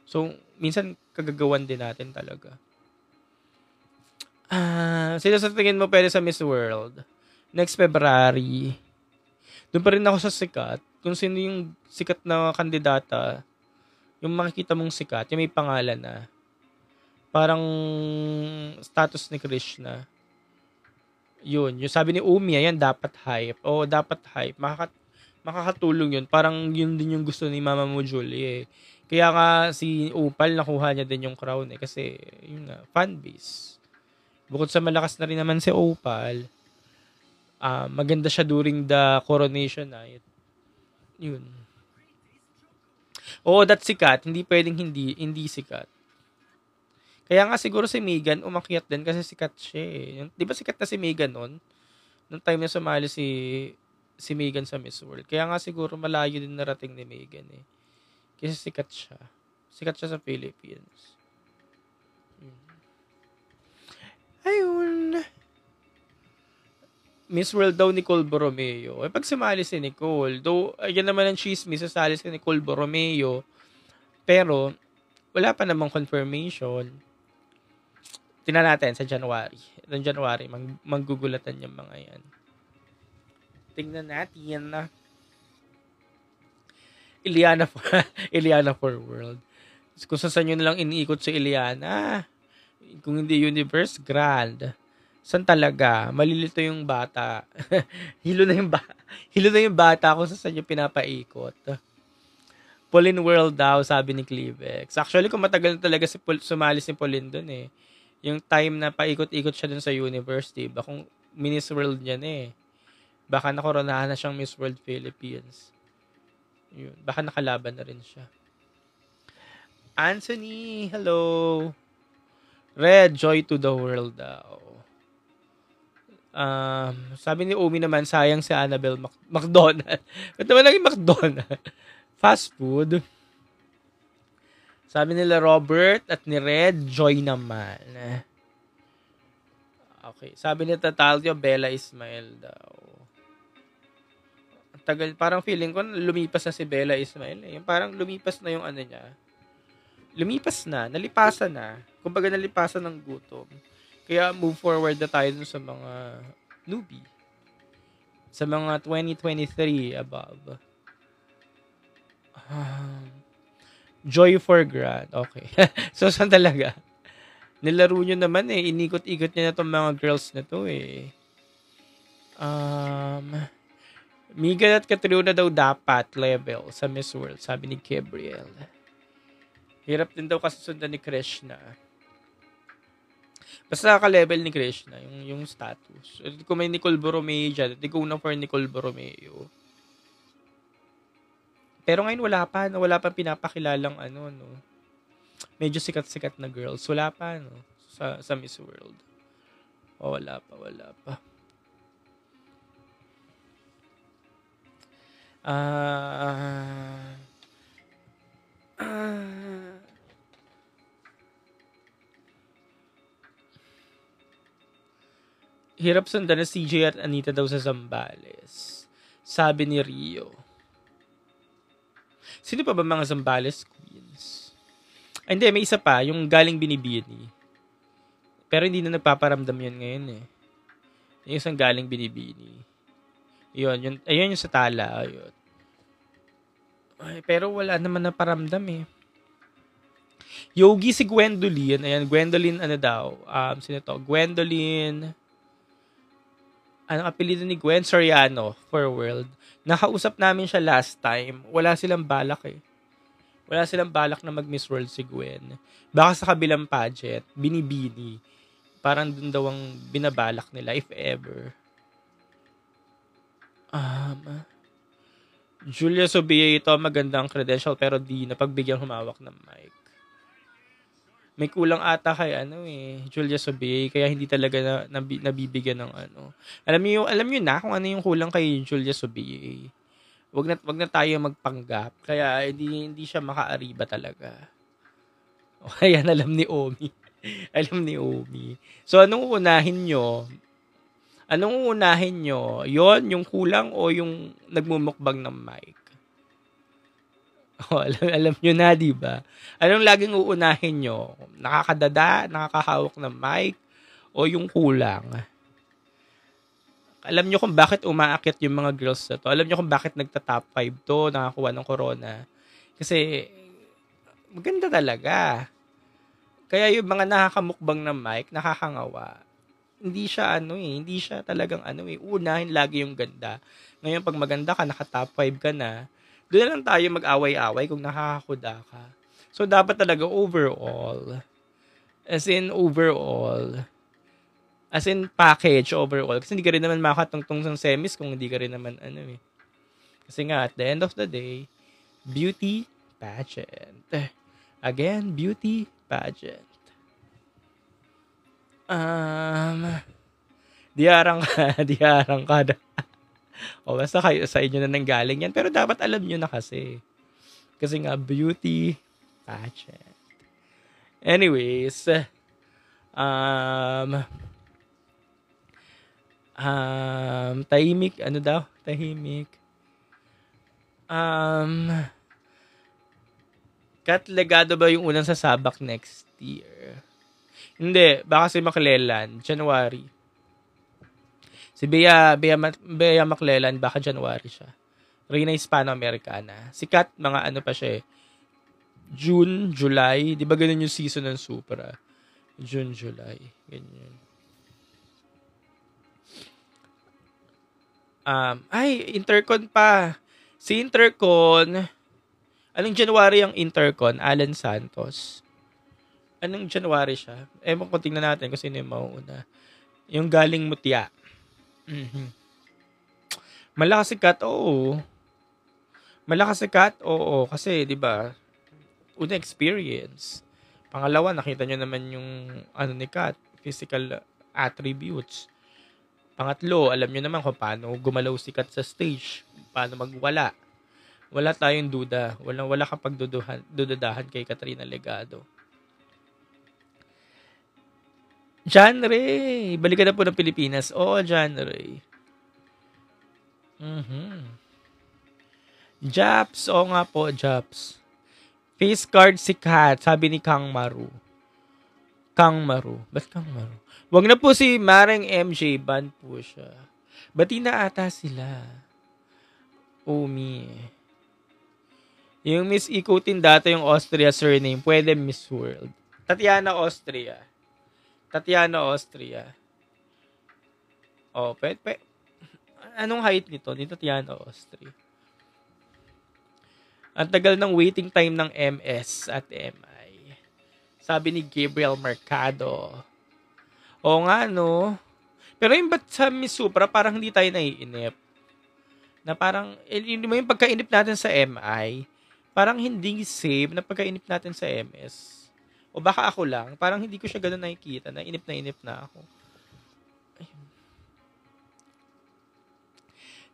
So, minsan, kagagawan din natin talaga. Sino sa tingin mo pwede sa Miss World? Next February. Doon pa rin ako sa sikat. Kung sino yung sikat na kandidata, yung makikita mong sikat, yung may pangalan na, parang status ni Krishna. Yun. Yung sabi ni Umi, yan, dapat hype. O, dapat hype. Makakatulong yun. Parang yun din yung gusto ni Mama mo, Julie. Kaya nga, si Opal, nakuha niya din yung crown kasi, yun nga, fanbase. Bukod sa malakas na rin naman si Opal, maganda siya during the coronation night. Yun. Oo, that's sikat. Hindi pwedeng hindi sikat. Kaya nga siguro si Megan umakyat din kasi sikat siya eh. Di ba sikat na si Megan noon? Nung time na sumali si Megan sa Miss World. Kaya nga siguro malayo din narating ni Megan eh. Kasi sikat siya. Sikat siya sa Philippines. Ayun. Miss World daw Nicole Borromeo. Pag sumali si Nicole, though, yan naman ang chismis, sasali si Nicole Borromeo. Pero, wala pa namang confirmation. Tingnan natin sa January. Noong January, manggugulatan yung mga yan. Tingnan natin na. Iliana for World. Kung saan nyo nalang iniikot si Iliana. Kung hindi Universe, Grand. San talaga? Malilito yung bata. Hilo na yung bata kung saan yung pinapaikot. Pauline World daw, sabi ni Clevex. Actually, kung matagal na talaga sumali si Pauline dun eh. Yung time na paikot-ikot siya dun sa universe, diba? Kung Miss World niya eh. Baka nakoronahan na siyang Miss World Philippines. Yun. Baka nakalaban na rin siya. Anthony, hello. Red, joy to the world daw. Sabi ni Umi naman, sayang si Annabelle McDonald. Ba't naman naging McDonald? Fast food. Sabi nila Robert at ni Red, joy naman. Okay. Sabi ni Tatalio, Bella Ismael daw. Tagal, parang feeling ko lumipas na si Bella Ismael eh. Yung parang lumipas na yung ano niya. Lumipas na, nalipasan na. Kumbaga nalipasan ng gutom. Kaya move forward na tayo dun sa mga newbie. Sa mga 2023 above. Joy for Grand. Okay. So, saan talaga? Nilaro nyo naman eh. Inikot-ikot nyo na itong mga girls na to eh. Miguel at Catriona daw dapat level sa Miss World, sabi ni Gabriel. Hirap din daw kasi sundan ni Krishna. Basta ka-level ni Krishna, yung status. Kung may Nicole Borromeo dyan, di ko na for Nicole Borromeo. Pero ngayon wala pa pinapakilalang ano, no. Medyo sikat-sikat na girls. Wala pa, no, sa Miss World. Wala pa. Hirap sundan na CJ at Anita daw sa Zambales. Sabi ni Rio. Sino pa ba mga Zambales queens? Ay, hindi, may isa pa. Yung galing Binibini. Pero hindi na nagpaparamdam yun ngayon eh. Yung isang galing Binibini. Yun, ayun yung sa Tala. Ayun. Ay, pero wala naman na paramdam eh. Yogi si Gwendolyn. Ayan, Gwendolyn ano daw? Sino to? Gwendolyn. Anong apelido ni Gwen? Soriano for World. Nakausap namin siya last time. Wala silang balak eh. Wala silang balak na mag-Miss World si Gwen. Baka sa kabilang pageant, Binibini. Parang dun daw ang binabalak nila if ever. Julia Sobia ito, magandang credential pero di napagbigyan humawak ng mic. May kulang ata kay Julia Sobia kaya hindi talaga nabibigyan ng ano. Alam niyo na kung ano yung kulang kay Julia Sobia. Wag na tayo magpanggap. Kaya hindi siya makaariba talaga. O kaya alam ni Omi. Alam ni Omi. So anong uunahin nyo? Yon yung kulang o yung nagmumukbang ng mic? Oh, alam nyo na, di ba? Anong laging uunahin nyo? Nakakadada, nakakahawak ng mic, o yung kulang? Alam nyo kung bakit umaakit yung mga girls na to? Alam nyo kung bakit nagta-top 5 to, nakakuha ng corona? Kasi, maganda talaga. Kaya yung mga nakakamukbang ng mic, nakakangawa. Hindi siya talagang unahin lagi yung ganda. Ngayon, pag maganda ka, naka-top 5 ka na, doon na lang tayo mag-away-away kung nakakakuda ka. So, dapat talaga overall. As in package overall. Kasi hindi ka rin naman makatungtong sa semis kung hindi ka rin naman Kasi nga, at the end of the day, beauty pageant. Again, beauty pageant. Diarang ka na. O basta kayo sa inyo na nanggaling yan. Pero dapat alam nyo na kasi. Kasi nga, beauty pageant. Anyways, tahimik, ano daw? Tahimik. Kat Legado ba yung unang sasabak next year? Hindi, baka si Maclellan, January. Si Bea Maclellan, baka January siya. Reyna Hispano-Americana. Si Kat, mga pa siya June, July. Di ba ganun yung season ng Supra? June, July. Ganyan. Intercon pa. Si Intercon, anong January ang Intercon? Alan Santos. Anong January siya? Ewan ko, tingnan natin kung sino yung mauuna. Yung galing Mutya. Malakas si Kat, oo. Kasi, di ba, una experience. Pangalawa, nakita nyo naman yung, ni Kat, physical attributes. Pangatlo, alam nyo naman kung paano gumalaw si Kat sa stage. Paano magwala. Wala tayong duda. Wala kang pagdududahan kay Katrina Legado. John Ray. Balikan na po ng Pilipinas. Oo, John Ray. Japs. Oo nga po, Japs. Face card si Kat. Sabi ni Kang Maru. Ba't Kang Maru? Wag na po si Mareng MJ. Ban po siya. Bati na ata sila. Omi. Yung Miss ikutin dati yung Austria surname. Pwede Miss World. Tatiana Austria. Oh, pwede. Anong height nito? Ni Tatiana Austria. Ang tagal ng waiting time ng MS at MI. Sabi ni Gabriel Mercado. Oo nga, no? Pero yung ba't sa Miss Supra, parang hindi tayo naiinip. Na parang, yung pagkainip natin sa MI, parang hindi same na pagkainip natin sa MS. O baka ako lang, parang hindi ko siya gano'n nakikita. Nainip na ako.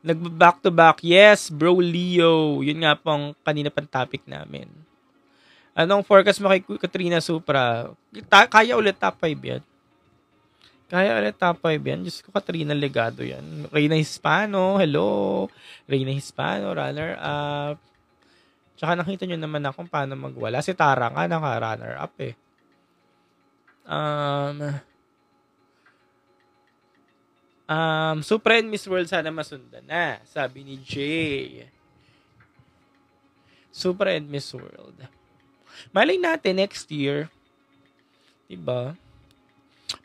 Nag-back to back. Yes, bro Leo. Yun nga pong kanina pang topic namin. Anong forecast mo kay Katrina Supra? Kaya ulit top 5 yan. Kaya ulit top 5 yan. Diyos ko, Katrina Legado yan. Reyna Hispano, hello. Reyna Hispano, runner-up. Tsaka nakita nyo naman na kung paano magwala. Si Tara nga, naka-runner-up eh. Supra and Miss World sana masundan na. Sabi ni Jay. Supra and Miss World. Malay natin next year. Diba?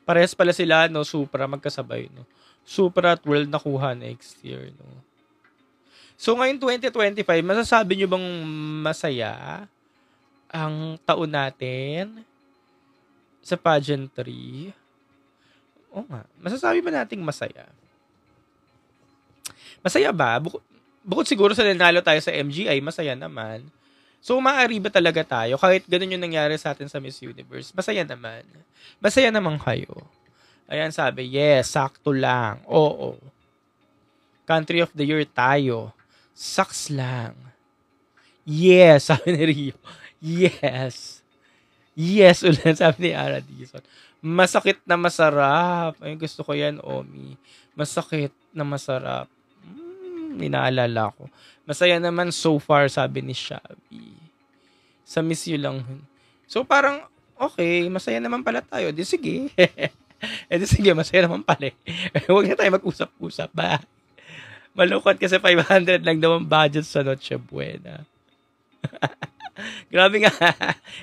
Parehas pala sila, no? Supra, magkasabay, no? Supra at World nakuha next year, no? So, ngayon 2025, masasabi nyo bang masaya ang taon natin sa pageantry? Oo nga. Masasabi ba nating masaya? Masaya ba? Bukod siguro sa nanalo tayo sa MGI, masaya naman. So, maaari ba talaga tayo? Kahit ganun yung nangyari sa atin sa Miss Universe, masaya naman. Masaya naman kayo. Ayan, sabi, yes, sakto lang. Oo. Country of the year tayo. Sucks lang. Yes, sabi ni Rio. Yes. Yes, ulit, sabi ni Ara Dizon. Masakit na masarap. Ay, gusto ko yan, Omi. Masakit na masarap. Inaalala ko. Masaya naman so far, sabi ni Shabby. Sa Miss You lang. So parang, okay, masaya naman pala tayo. Di sige. Di sige, masaya naman pala. Huwag na tayo mag-usap-usap ba? Malukot kasi 500 lang daw ang budget sa Noche Buena. Grabe nga.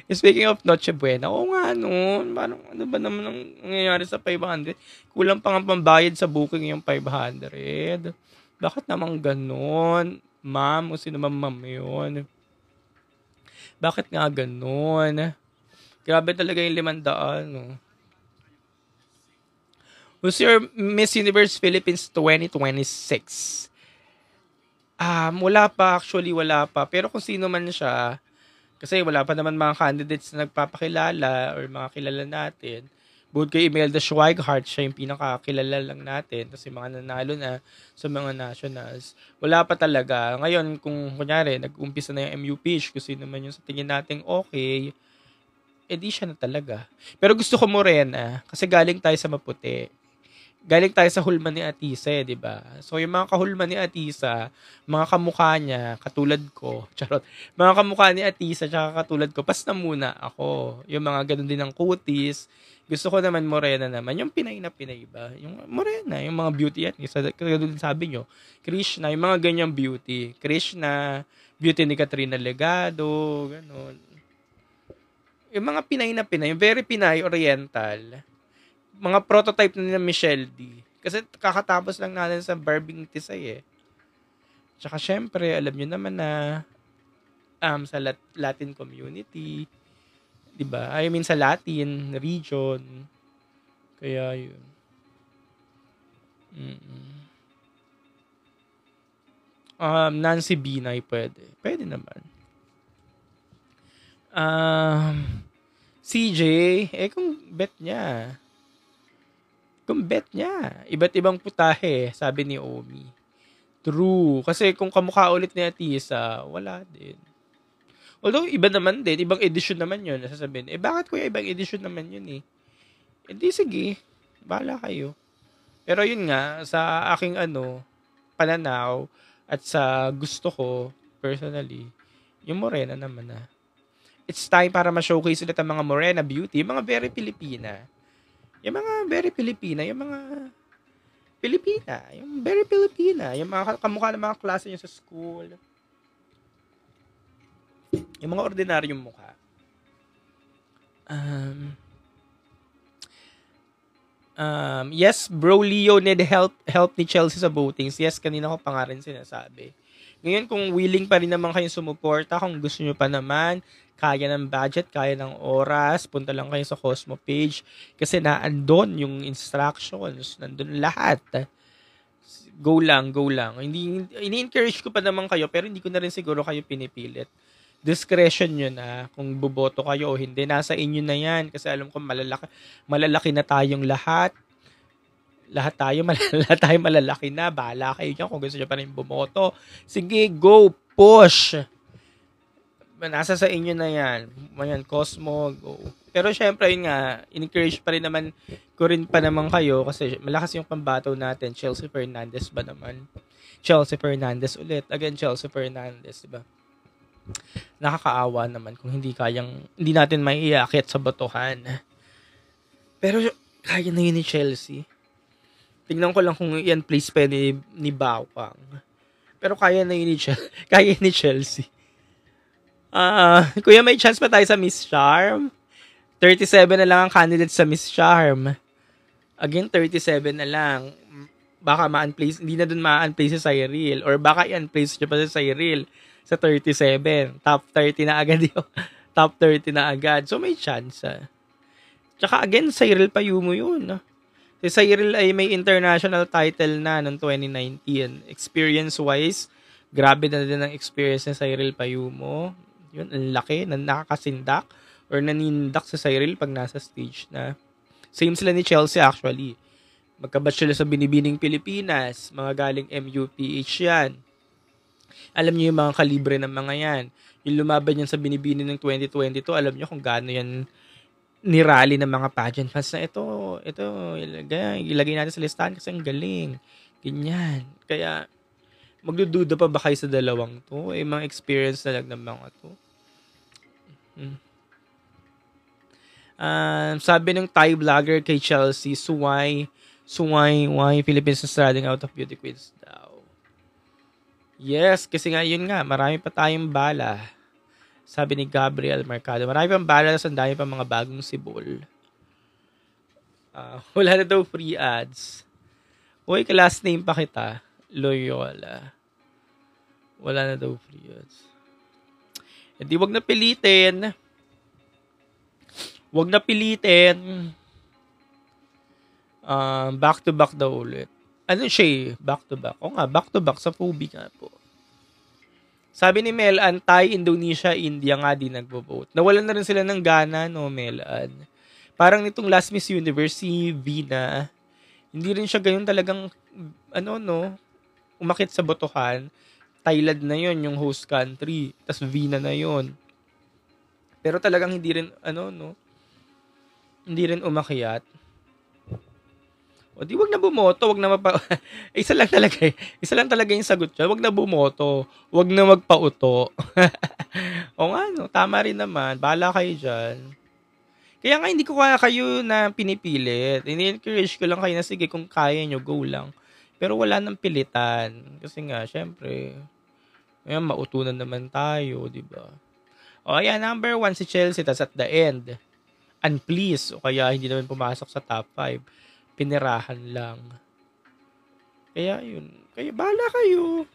Speaking of Noche Buena, oo nga noon. Ano ba naman ang nangyayari sa 500? Kulang pa nga pambayad sa booking yung 500. Bakit naman ganon? Ma'am, o sino ma'am yun? Bakit nga ganon? Grabe talaga yung 500, no? Who's your Miss Universe Philippines 2026? Wala pa. Actually, wala pa. Pero kung sino man siya, kasi wala pa naman mga candidates na nagpapakilala or mga kilala natin. Bukod kay Imelda Schweighardt, siya yung pinakakilala lang natin. Kasi mga nanalo na sa mga nationals. Wala pa talaga. Ngayon, kung kunyari, nag-umpisa na yung MUPH, kung sino man yung sa tingin natin okay, di siya na talaga. Pero gusto ko Morena, kasi galing tayo sa maputi. Galing tayo sa hulma ni Atisa, di ba? So, yung mga kahulma ni Atisa, mga kamukha niya, katulad ko, charot, mga kamukha ni Atisa, tsaka katulad ko, pas na muna ako. Yung mga ganun din ng kutis. Gusto ko naman Morena naman. Yung Pinay na Pinay ba? Yung Morena, yung mga beauty yan. Katulad sabi nyo, Krishna, yung mga ganyang beauty. Krishna, beauty ni Katrina Legado, ganun. Yung mga Pinay na Pinay, yung very Pinay, Oriental, mga prototype na nila Michelle D. Kasi kakatapos lang natin sa Barbing Tisay eh. Tsaka syempre, alam nyo naman na sa Latin community, diba? I mean sa Latin region. Kaya yun. Nancy Binay pwede. Pwede naman. CJ, kung bet niya. Iba't ibang putahe, sabi ni Omi. True. Kasi kung kamukha ulit ni Atisa, wala din. Although, iba naman din. Ibang edition naman yun. Nasasabihin, bakit kuya ibang edition naman yun eh? Di sige. Bahala kayo. Pero yun nga, sa aking pananaw, at sa gusto ko, personally, yung Morena naman na. It's time para ma-showcase ulit ang mga Morena beauty, yung mga very Pilipina. Yung mga very Pilipina, yung mga Pilipina, yung very Pilipina, yung mga kamukha ng mga klase niyo sa school. Yung mga ordinaryong mukha. Yes, bro, Leo need help ni Chelsea sa votings. Yes, kanina ko pa nga rin sinasabi. Ngayon, kung willing pa rin naman kayong sumuporta, kung gusto nyo pa naman, kaya ng budget, kaya ng oras, punta lang kayo sa Cosmo page. Kasi naandun yung instructions, nandun lahat. Go lang. Ini-encourage ko pa naman kayo, pero hindi ko na rin siguro kayo pinipilit. Discretion nyo na kung boboto kayo o hindi. Nasa inyo na yan. Kasi alam ko malalaki na tayong lahat. Lahat tayo malalaki na. Bahala kayo dyan kung gusto nyo pa rin bumoto. Sige, go, push. Nasa sa inyo na yan. Mayan, Cosmo, go. Pero syempre, yun nga, encourage pa rin naman ko rin pa naman kayo kasi malakas yung pambato natin. Chelsea Fernandez ba naman? Chelsea Fernandez ulit. Again, Chelsea Fernandez, diba? Nakakaawa naman kung hindi natin maiakit sa botohan. Pero kaya na yun ni Chelsea. Tingnan ko lang kung yan place pa ni Bawang. Pero kaya na yun kaya ni Chelsea. Kuya, may chance pa tayo sa Miss Charm? 37 na lang ang candidate sa Miss Charm. Again, 37 na lang. Baka ma-unplace, hindi na dun ma-unplace si Cyril. Or baka i-unplace niya pa si Cyril sa 37. Top 30 na agad yun. Top 30 na agad. So, may chance. Tsaka again, Cyril Payumo yun. Si Cyril ay may international title na noong 2019. Experience-wise, grabe na din ang experience ni Cyril Payumo. Yun, ang laki, na nakakasindak or nanindak sa Cyril pag nasa stage na. Same sila ni Chelsea actually. Magkabatch sila sa Binibining Pilipinas. Mga galing MUPH yan. Alam niyo yung mga kalibre ng mga yan. Yung lumaban yan sa Binibining ng 2022, alam niyo kung gaano yan nirally ng mga pageant fans na ito, ilagay natin sa listahan kasi ang galing. Ganyan. Kaya, magdududa pa ba kayo sa dalawang to? Mga experience na lang ng mga to. Sabi ng Thai vlogger kay Chelsea, why Philippines is running out of beauty queens daw. Yes, kasi nga yun nga, marami pa tayong bala. Sabi ni Gabriel Mercado, marami pang bala, ang dami pa mga bagong sibol. Wala na daw free ads. Uy, ka-last name pa kita, Loyola. Wala na daw free ads. Hindi, wag na pilitin. Wag na pilitin. Back to back daw ulit. Ano siya? Back to back. O nga, back to back sa Phoebe nga po. Sabi ni Melan, Thai, Indonesia, India nga din nagbo-vote. Nawalan na rin sila ng gana, no, Melan. Parang nitong last Miss Universe, si Vina, hindi rin siya ganyan talagang, umakit sa botohan. Thailand na yon yung host country. Tas Vina na yon. Pero talagang hindi rin, hindi rin umakyat. O di wag na bumoto, wag na isa lang talaga yung sagot niya. Wag na bumoto, wag na magpauto. O nga, no, tama rin naman. Bahala kayo diyan. Kaya nga hindi ko kayo na pinipilit. Ini-encourage ko lang kayo na sige kung kaya nyo, go lang. Pero wala nang pilitan. Kasi nga, syempre, ngayon mautunan naman tayo, di ba? O ayan, number 1 si Chelsea, tas at the end, unpleased, o kaya hindi naman pumasok sa top 5. Pinirahan lang. Kaya yun. Kaya bahala kayo.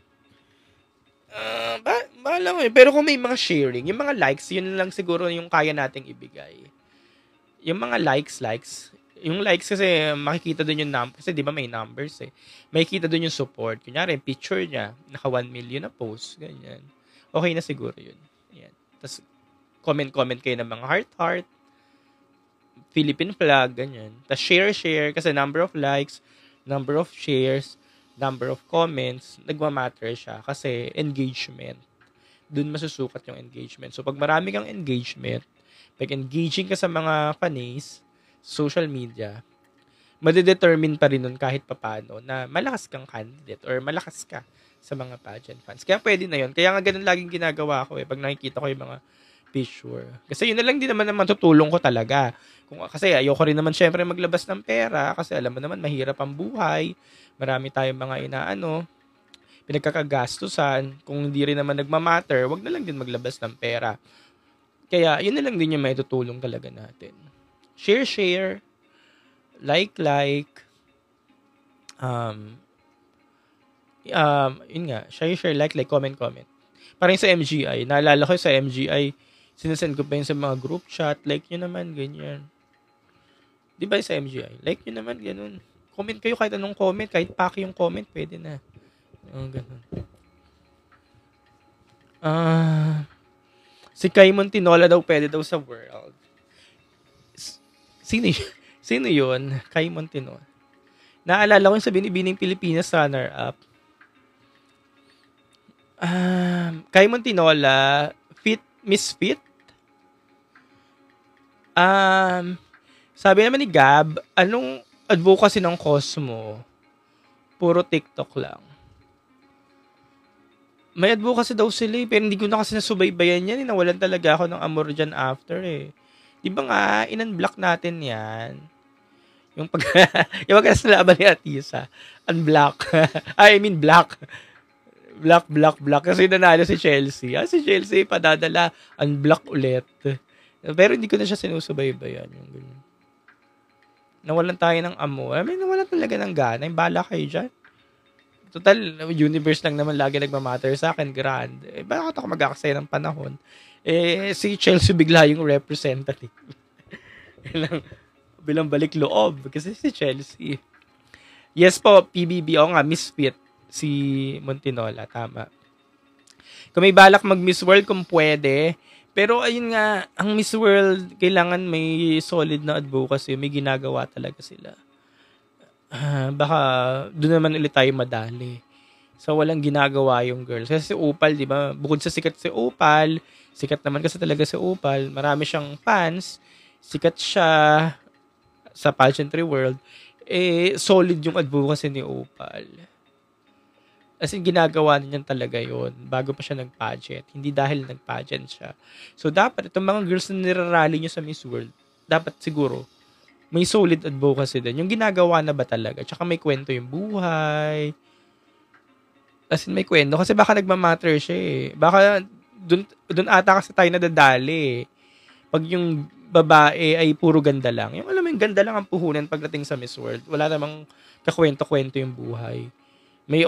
Bahala mo. Pero kung may mga sharing, yung mga likes, yun lang siguro yung kaya nating ibigay. Yung mga likes, yung likes kasi makikita dun yung kasi di ba may numbers eh. Makikita dun yung support. Kunyari, picture niya, naka 1 million na post, ganyan. Okay na siguro yun. Ayan. Tapos, comment kayo ng mga heart, Philippine flag, ganyan. Tapos share, kasi number of likes, number of shares, number of comments, nagmamatter siya kasi engagement. Doon masusukat yung engagement. So, pag marami kang engagement, pag engaging ka sa mga fans, social media, madedetermine pa rin nun kahit papano na malakas kang candidate or malakas ka sa mga pageant fans. Kaya pwede na yun. Kaya nga ganun laging ginagawa ko pag nakikita ko yung mga picture. Kasi yun na lang din naman ang matutulong ko talaga. Kasi ayoko rin naman syempre maglabas ng pera kasi alam mo naman mahirap ang buhay. Marami tayong mga pinagkakagastusan. Kung hindi rin naman nagmamatter, wag na lang din maglabas ng pera. Kaya yun na lang din yung maitutulong talaga natin. Share, like, yun nga, share, like, comment. Parang sa MGI, naalala ko sa MGI, sinasend ko pa yun sa mga group chat, like nyo naman, ganyan. Di ba sa MGI? Like nyo naman, ganun. Comment kayo kahit anong comment, kahit paki yung comment, pwede na. Ganun. Si Kaimon Tinola daw, pwede daw sa world. Sino yun? Kaimon Tinola. Naalala ko yung sa Binibining Pilipinas runner-up. Kaimon Tinola, Miss Fit? Sabi naman ni Gab, anong advocacy ng Cosmo? Puro TikTok lang. May advocacy daw sila pero hindi ko na kasi nasubaybayan yan. Nawalan talaga ako ng amor dyan after Di ba nga, in-unblock natin yan. Yung yung pagkakas na laban ni Atisa. Unblock. I mean, block. Block. Kasi nanalo si Chelsea. Si Chelsea padadala, unblock ulit. Pero hindi ko na siya sinusubaybayan. Yung ganyan. Nawalan tayo ng amor. Nawalan talaga ng gana. Yung bala kayo dyan. Total, universe lang naman lagi nagmamatter sa akin. Grand. Bakit ako mag-aksaya ng panahon? Si Chelsea bigla yung representative. Bilang balik loob. Kasi si Chelsea. Yes po, PBB. O nga, misfit. Si Montinola. Tama. Kung may balak mag-Miss World, kung pwede. Pero ayun nga, ang Miss World, kailangan may solid na advocacy. May ginagawa talaga sila. Baka doon naman ulit tayo madali. So, walang ginagawa yung girls. Kasi si Opal, di ba? Bukod sa sikat si Opal, sikat naman kasi talaga si Opal. Marami siyang fans. Sikat siya sa pageantry world. Solid yung advocacy ni Opal. As in, ginagawa niyan talaga yon bago pa siya nag-pageant. Hindi dahil nag-pageant siya. So, dapat itong mga girls na nirarally niyo sa Miss World, dapat siguro, may solid advocacy din. Yung ginagawa na ba talaga? Tsaka may kwento yung buhay. As in, may kwento. Kasi baka nagmamatter siya Baka dun ata kasi tayo nadadali Pag yung babae ay puro ganda lang. Yung alam mo yung ganda lang ang puhunan pagdating sa Miss World. Wala namang kakwento-kwento yung buhay. May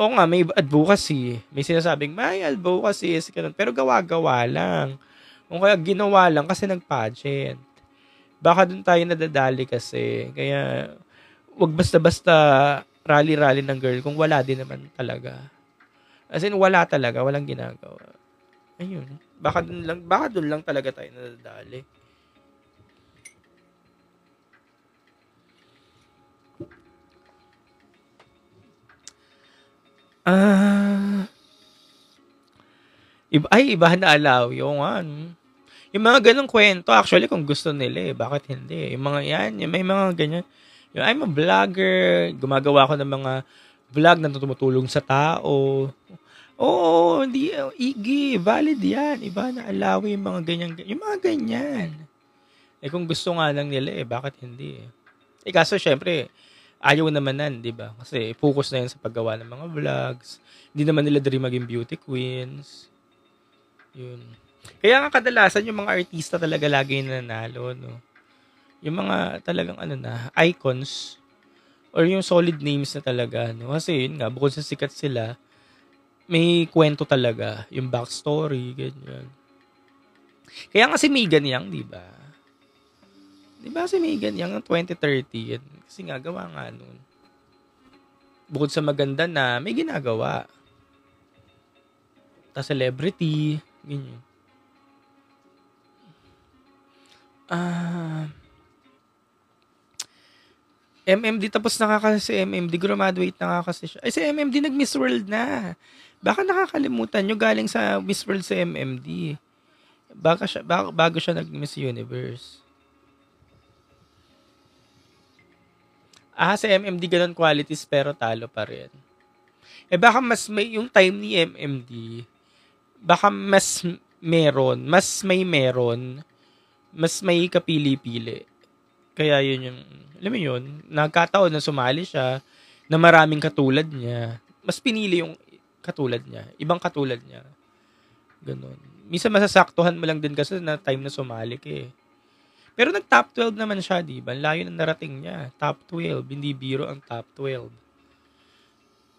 advocacy. May sinasabing, may advocacy. Pero gawa-gawa lang. Kung kaya ginawa lang kasi nag-pageant. Baka dun tayo nadadali kasi. Kaya, wag basta-basta rally-rally ng girl kung wala din naman talaga. As in, wala talaga. Walang ginagawa. Ayun. Baka dun lang talaga tayo nadadali. Iba na alaw. Yung yung mga ganong kwento, actually, kung gusto nila bakit hindi? Yung mga yan, may mga ganyan. Yung I'm a vlogger, gumagawa ko ng mga vlog na tumutulong sa tao. Oo, hindi, valid yan. Iba na alaw yung mga ganyan. Yung mga ganyan. Kung gusto nga lang nila bakit hindi? Kaso, syempre, ayaw naman di ba? Kasi focus na yan sa paggawa ng mga vlogs. Hindi naman nila dali maging beauty queens. Yun. Kaya nga kadalasan yung mga artista talaga lagi nanalo, no? Yung mga talagang icons or yung solid names na talaga, no? Kasi yun nga, bukod sa sikat sila, may kwento talaga, yung backstory, ganyan. Kaya nga si Megan Yang, di ba? Di ba si Megan Yang ng 2030? Kasi nga, gawa nga nun. Bukod sa maganda na, may ginagawa. Ta celebrity, ganyan. MMD, tapos si MMD, graduate na nga kasi siya. Si MMD nag-Miss World na. Baka nakakalimutan nyo, galing sa Miss World si MMD. Bago siya nag-Miss Universe. Si MMD ganun qualities pero talo pa rin. Baka mas may yung time ni MMD, baka mas may kapili-pili. Kaya yun yung, alam mo yun, nagkataon na sumali siya, na maraming katulad niya. Mas pinili yung katulad niya. Ibang katulad niya. Ganun. Minsan masasaktuhan mo lang din kasi na time na sumali ka Pero nag-top 12 naman siya, di ba? Layo na narating niya. Top 12. Hindi biro ang top 12.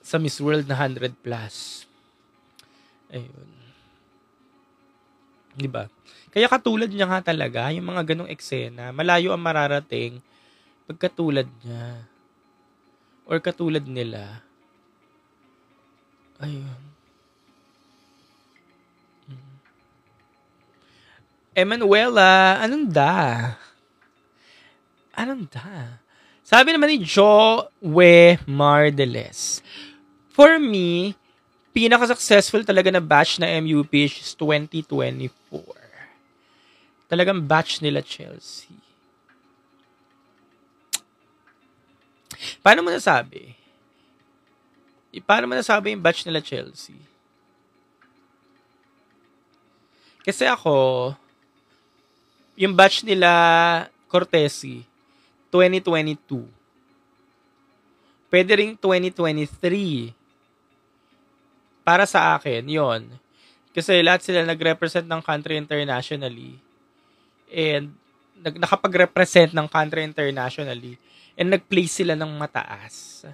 Sa Miss World na 100+. Ayun. Di ba? Kaya katulad niya nga talaga, yung mga ganong eksena, malayo ang mararating pagkatulad niya. Or katulad nila. Ayun. Emanuela, anong da? Sabi naman ni Joe Mardeles, for me, pinaka-successful talaga na batch na MUP is 2024. Talagang batch nila Chelsea. Paano mo nasabi? Paano mo nasabi yung batch nila Chelsea? Kasi ako, yung batch nila Cortesi, 2022. Pwede ring 2023. Para sa akin, yon. Kasi lahat sila nag-represent ng country internationally. And nakapag-represent ng country internationally. And nag-place sila ng mataas.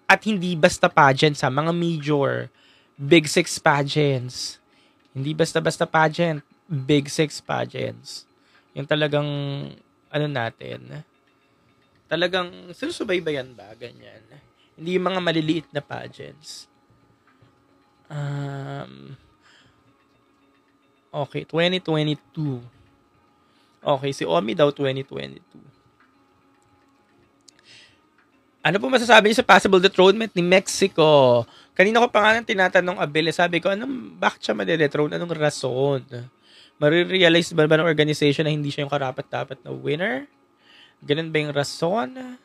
At hindi basta pageant sa mga major, Big Six pageants. Hindi basta-basta pageant, Big Six pageants. Yung talagang, natin, talagang sinusubaybayan ba? Ganyan. Hindi yung mga maliliit na pageants. Okay, 2022. Okay, si Omi daw 2022. Ano po masasabi niyo sa possible dethronement ni Mexico? Kanina ko pa nga nang tinatanong Abel, sabi ko, bakit siya madedethrone? Anong rason? Marirealize ba ng organization na hindi siya yung karapat-dapat na winner? Ganun ba yung rason?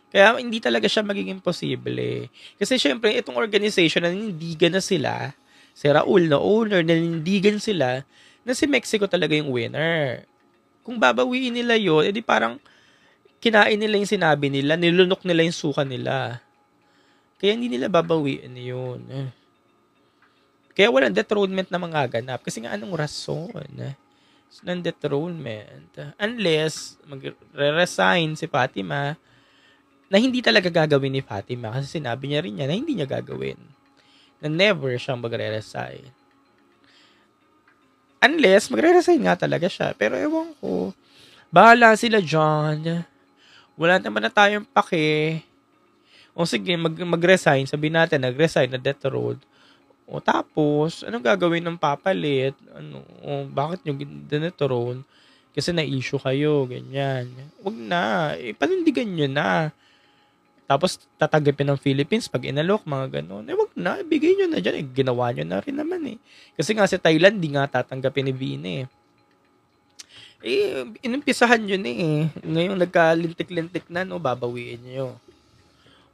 Kaya hindi talaga siya magiging posible. Kasi syempre, itong organization na nanindigan na sila, si Raul na owner, nanindigan sila, na si Mexico talaga yung winner. Kung babawiin nila yun, edi parang kinain nila yung sinabi nila, nilunok nila yung suka nila. Kaya hindi nila babawiin yun. Kaya walang dethronement na magaganap. Kasi nga anong rason ng dethronement? Unless magre-resign si Fatima na hindi talaga gagawin ni Fatima. Kasi sinabi niya rin niya na hindi niya gagawin. Na never siyang magre-resign. Unless magre-resign nga talaga siya. Pero ewan ko. Bahala sila dyan. Wala naman na tayong pake. O sige, mag-resign. Sabihin natin, nag-resign na death road. O tapos, anong gagawin ng papalit? Bakit nyo dinethrone? Kasi na-issue kayo, ganyan. Wag na. Panindigan nyo na. Tapos, tatanggapin ng Philippines pag inalok, mga gano'n. Wag na. Ibigay nyo na dyan. Ginawa nyo na rin naman eh. Kasi nga si Thailand, di nga tatanggapin ni Vina eh. Inumpisahan nyo na eh. Ngayon, nagkalintik-lintik na, babawiin nyo.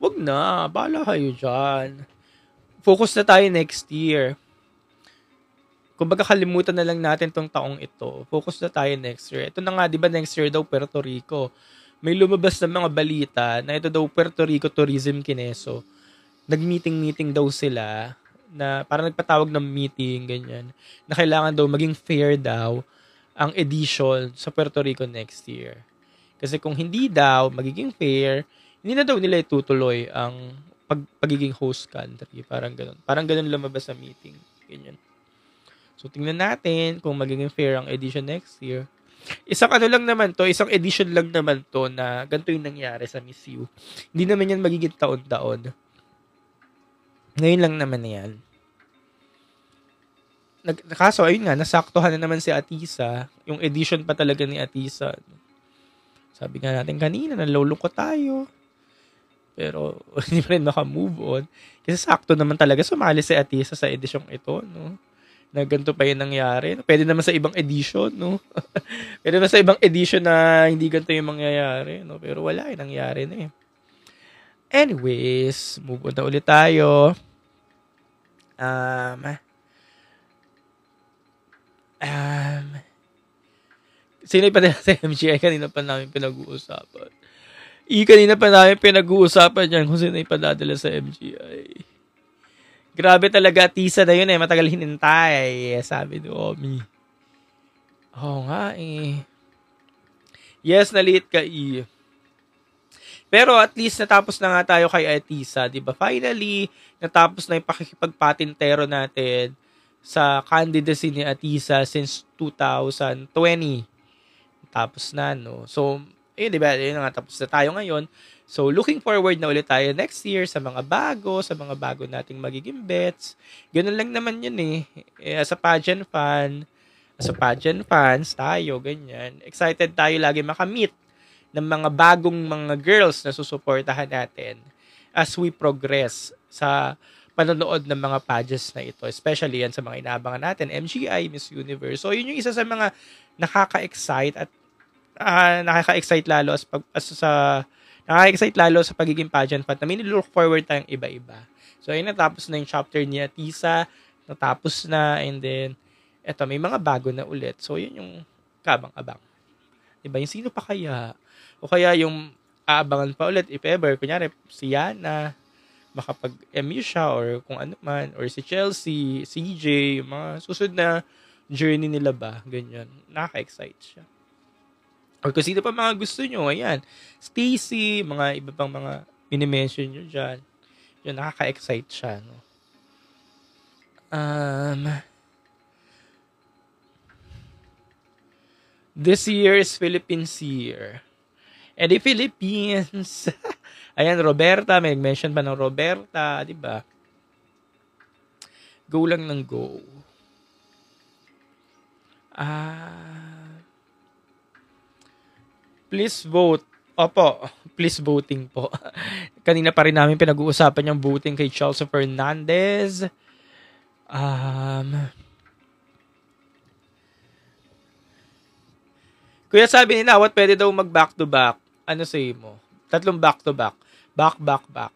Wag na. Bahala kayo dyan. Focus na tayo next year. Kung baga kalimutan na lang natin tong taong ito. Focus na tayo next year. Ito na nga, di ba next year daw Puerto Rico. May lumabas na mga balita na ito daw Puerto Rico Tourism Kineso. Nag-meeting daw sila na parang nagpatawag ng meeting, ganyan. Na kailangan daw maging fair daw ang edition sa Puerto Rico next year. Kasi kung hindi daw magiging fair, hindi na daw nila itutuloy ang pagiging host country. Parang ganun. Parang ganun lumabas sa meeting. Ganyan. So, tingnan natin kung magiging fair ang edition next year. Isang edition lang naman to na ganito yung nangyari sa Miss You. Hindi naman yan magiging taon-taon. Ngayon lang naman yan. Kaso, ayun nga, nasaktuhan na naman si Atisa. Yung edition pa talaga ni Atisa. Sabi nga natin kanina, nalulungkot tayo. Pero, hindi pa rin makamove on. Kasi sakto naman talaga sumali si Atisa sa edisyong ito, no? Na ganito pa yung nangyari. Pwede naman sa ibang edition, no? Pwede naman sa ibang edition na hindi ganito yung mangyayari, no? Pero wala, nangyari na eh. Anyways, move on na ulit tayo. Sino yung padala sa MGI? Kanina pa namin pinag-uusapan. Kanina pa namin pinag-uusapan yan kung sino yung padadala sa MGI. Grabe talaga, Tisa na yun eh. Matagal hinintay. Sabi ni Omi. Oo nga eh. Yes, naliit ka eh. Pero at least natapos na nga tayo kay Atisa. Diba? Finally, natapos na yung pakikipagpatintero natin sa candidacy ni Atisa since 2020. Tapos na, no? So, yun, diba? Yun nga, tapos na tayo ngayon. So, looking forward na ulit tayo next year sa mga bago nating magiging bets. Ganun lang naman yun eh. As a pageant fans tayo, ganyan. Excited tayo lagi makamit ng mga bagong mga girls na susuportahan natin as we progress sa panonood ng mga pageants na ito. Especially yan sa mga inaabangan natin, MGI, Miss Universe. So, yun yung isa sa mga nakaka-excite at nakaka-excite lalo Nakaka-excite lalo sa pagiging pageant fan na may nilook forward tayong iba-iba. So, ayun, natapos na yung chapter niya, Tisa, natapos na, and then, eto, may mga bago na ulit. So, yun yung kabang-abang. Diba? Yung sino pa kaya? O kaya yung aabangan pa ulit, if ever, kunyari, si Yana, makapag-MU siya, or kung ano man, or si Chelsea, CJ, yung mga susunod na journey nila ba, ganyan. Nakaka-excite siya. Or kung sino pa mga gusto nyo, ayan, Stacy, mga iba pang mga minimension nyo dyan. Yun, nakaka-excite siya, no? This year is Philippines year. And the Philippines, ayan, Roberta, may mention pa ng Roberta, di ba? Go lang ng go. Please vote. Opo, please voting po. Kanina pa rin namin pinag-uusapan yung voting kay Chelsea Fernandez. Kuya, sabi ni Nawat, pwede daw mag-back-to-back. Ano say mo? 3 back-to-back. Back.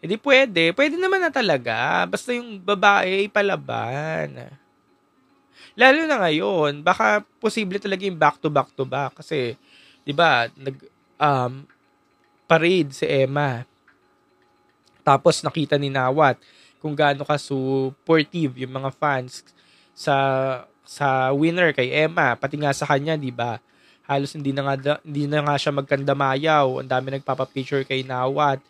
Hindi pwede. Pwede naman na talaga. Basta yung babae ay palaban. Lalo na ngayon, baka posible talaga yung back-to-back-to-back. Kasi, di ba, parade si Emma. Tapos nakita ni Nawat kung gaano ka supportive yung mga fans sa winner kay Emma, pati nga sa kanya, di ba? Halos hindi na nga siya magkandamayaw. Ang dami nagpapa-picture kay Nawat.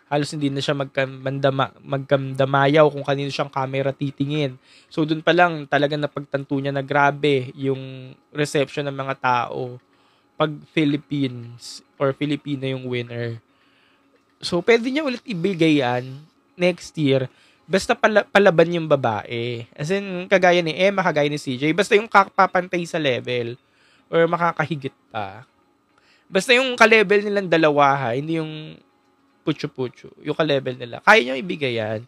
Halos hindi na siya magkandamayaw kung kanino siyang camera titingin. So doon pa lang talagang napagtanto niya na grabe yung reception ng mga tao pag Philippines or Filipino yung winner. So pwede niya ulit ibigay yan next year. Basta palaban yung babae. As in, kagaya ni Emma, kagaya ni CJ. Basta yung kapapantay sa level or makakahigit pa. Basta yung ka-level nilang dalawa ha, hindi yung putyo-putyo. Yung ka-level nila. Kaya niyang ibigay yan.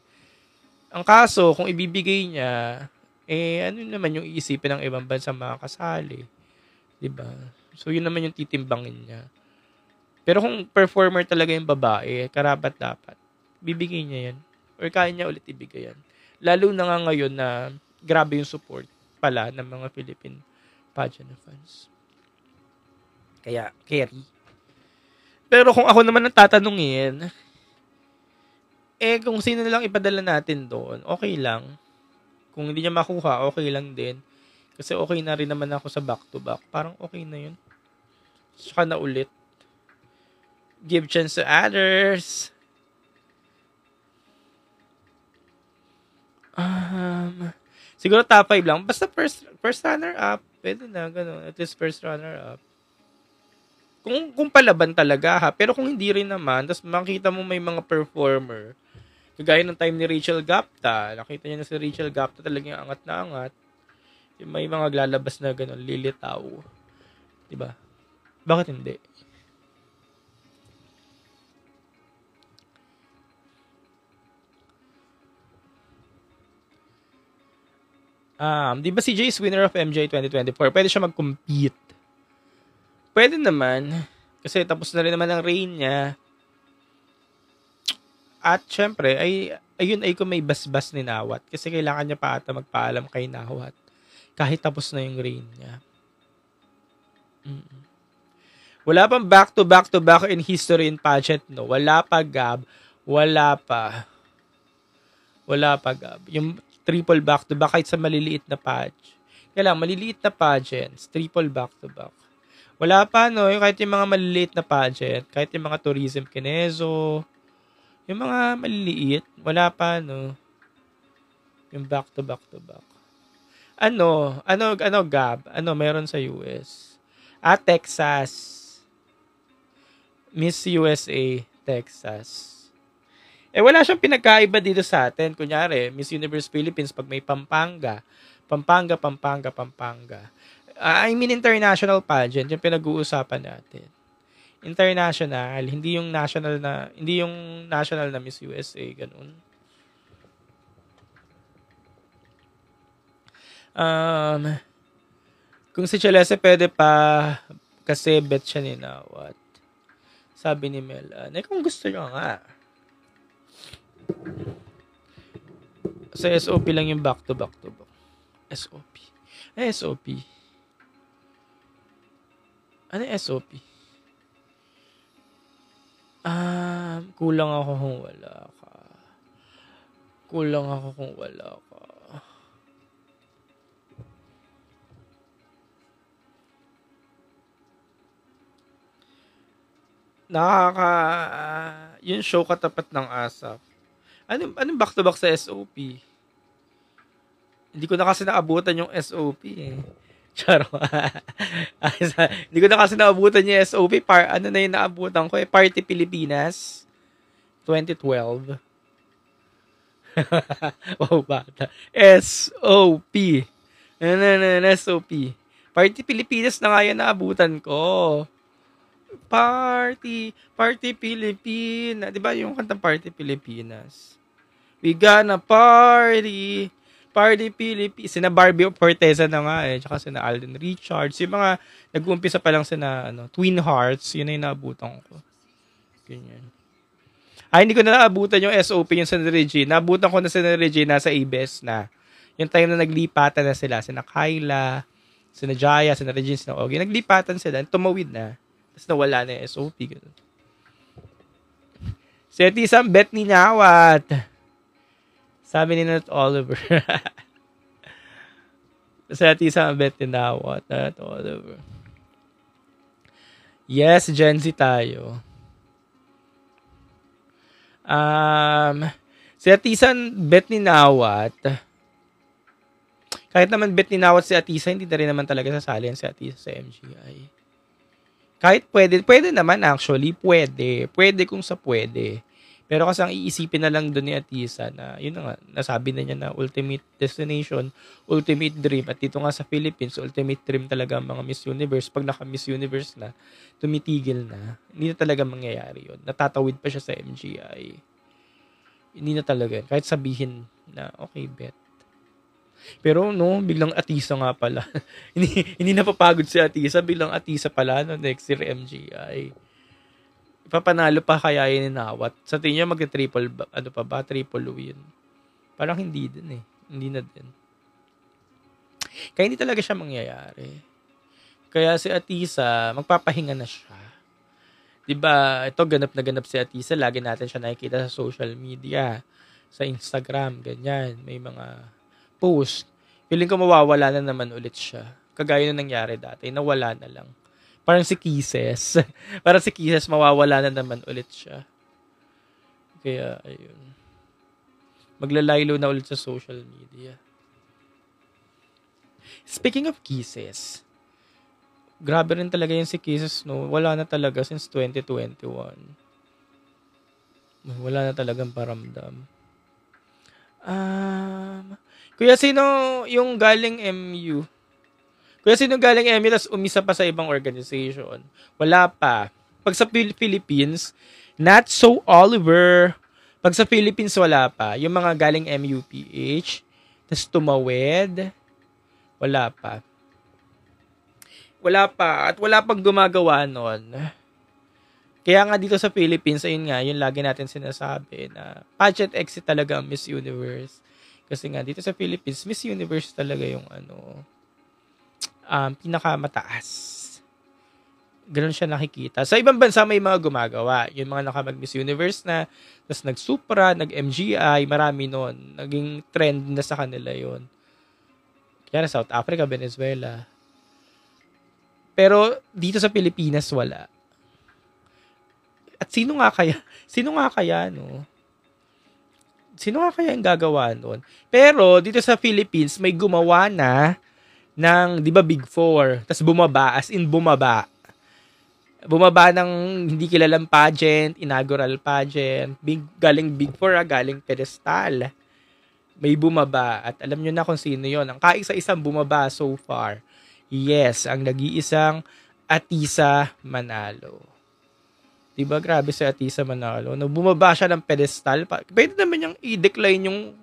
Ang kaso, kung ibibigay niya, ano naman yung iisipin ng ibang bansa mga kasali. Diba? So, yun naman yung titimbangin niya. Pero kung performer talaga yung babae, karapat dapat, bibigay niya yan. Or kaya niya ulit ibigay yan. Lalo na nga ngayon na grabe yung support pala ng mga Philippine pageant fans. Kaya, carry. Pero kung ako naman ang tatanungin, kung sino na lang ipadala natin doon, okay lang. Kung hindi niya makuha, okay lang din. Kasi okay na rin naman ako sa back-to-back. Parang okay na yun. Saka na ulit. Give chance to others. Siguro top 5 lang. Basta first runner-up. Pwede na, gano'n. At least first runner-up. Kung palaban talaga ha. Pero kung hindi rin naman, tapos makita mo may mga performer, kagaya ng time ni Rachel Gapta, nakita niya na si Rachel Gapta talagang angat na angat. May mga lalabas na gano'n, lilitaw. Diba? Bakit hindi? Di ba si Jay is winner of MJ 2024? Pwede siya mag-compete. Pwede naman. Kasi tapos na rin naman ang reign niya. At syempre, ayun ay kung may basbas ni Nawat. Kasi kailangan niya pa ata magpaalam kay Nawat. Kahit tapos na yung reign niya. Wala pang back-to-back in history in pageant, no? Wala pa, Gab. Wala pa, Gab. Yung triple back-to-back kahit sa maliliit na pageant. Kaya lang, maliliit na pageants, triple back-to-back. Wala pa, no? Yung kahit yung mga maliliit na pageant, kahit yung mga tourism kinezo, yung mga maliliit, wala pa, no? Yung back-to-back-to-back. Ano, Gab? Ano, meron sa US? Texas. Miss USA, Texas. Wala siyang pinagkaiba dito sa atin. Kunyari, Miss Universe Philippines, pag may Pampanga. I mean, international pageant, yung pinag-uusapan natin. International, hindi yung national na Miss USA, ganun. Kung si Chalese pwede pa, kasi bet siya ni Nawat. Sabi ni Mel, kung gusto nyo nga. Sa SOP lang yung back to back. SOP. SOP. Ano yung SOP? Kulang ako kung wala ka. Yung show katapat ng ASAP. Anong back to back sa SOP? Hindi ko na kasi naabutan yung SOP eh. Charo. Hindi ko na kasi naabutan yung SOP. Ano na yung naabutan ko eh? Party Pilipinas 2012. Wow, bata. SOP. SOP. Party Pilipinas na nga yan naabutan ko. Party Pilipinas. Diba yung kantang Party Pilipinas? We gonna party Pilipinas. Sina Barbie Forteza na nga eh. Tsaka sina Alden Richards. Yung mga nag-uumpisa pa lang sina Twin Hearts. Yun na yung naabutan ko. Ganyan. Hindi ko na naabutan yung SOP yung sina Regina. Naabutan ko na sina Regina sa ABS na. Yung time na naglipatan na sila. Sina Kyla, sina Jaya, sina Regina, sina Ogie. Naglipatan sila. Tumawid na. Tapos nawala na yung SOP. Ganun. Si Atisang Bet ni Nawat. Sabi ni Nat Oliver. Si Atisang Bet ni Nawat. Nat Oliver. Yes, Gen Z tayo. Si Atisan Bet ni Nawat. Kahit naman Bet ni Nawat si Atisa, hindi na rin naman talaga sasali si Atisa sa MGI. Kahit pwede naman actually, pwede kung sa pwede. Pero kasi ang iisipin na lang doon ni Atisa na, yun na nga, nasabi na niya na ultimate destination, ultimate dream. At dito nga sa Philippines, ultimate dream talaga ang mga Miss Universe. Pag naka-Miss Universe na, tumitigil na. Hindi na talaga mangyayari yun. Natatawid pa siya sa MGI. Hindi na talaga. Kahit sabihin na, okay, bet. Pero no, biglang Atisa nga pala. hindi napapagod si Atisa, biglang Atisa pala no, next year MGI. Ipapanalo pa kaya yun ni Nawat. Sa tingin niya mag-triple, triple win. Parang hindi din eh. Hindi na din. Kaya hindi talaga siya mangyayari. Kaya si Atisa, magpapahinga na siya. Diba, ito ganap na ganap si Atisa. Lagi natin siya nakikita sa social media. Sa Instagram, ganyan. May mga post. Feeling ko mawawala na naman ulit siya. Kagaya na nangyari dati. Nawala na lang. Parang si Kisses. Parang si Kisses, mawawala na naman ulit siya. Kaya, ayun. Maglalaylo na ulit sa social media. Speaking of Kisses, grabe rin talaga yung si Kisses, no? Wala na talaga since 2021. Wala na talagang paramdam. Kuya, sino yung galing MU? Kuya, sino galing MU tas umisa pa sa ibang organization? Wala pa. Pag sa Philippines, not so Oliver. Pag sa Philippines, wala pa. Yung mga galing MUPH, tas tumawid, wala pa. Wala pa. At wala pang gumagawa nun. Kaya nga dito sa Philippines, ayun nga, yung lagi natin sinasabi na pageant exit talaga ang Miss Universe. Kasi nga dito sa Philippines, Miss Universe talaga yung pinakamataas. Ganun siya nakikita. Sa ibang bansa may mga gumagawa. Yung mga nakamag-Miss Universe na, tapos nag-Supra, nag-MGI, marami nun. Naging trend na sa kanila yon. Kaya na South Africa, Venezuela. Pero dito sa Pilipinas, wala. At sino nga kaya, no? Sino nga kaya yung gagawa nun? Pero dito sa Philippines, may gumawa na ng, di ba, Big Four. Tapos bumaba, as in bumaba. Bumaba ng hindi kilalang pageant, inaugural pageant, galing Big Four, galing pedestal. May bumaba. At alam nyo na kung sino yon. Ang kaisa-isang bumaba so far. Yes, ang nag-iisang Atisa Manalo. Diba, grabe si Atisa Manalo. No, bumaba siya ng pedestal. Pwede naman niyang i-decline yung,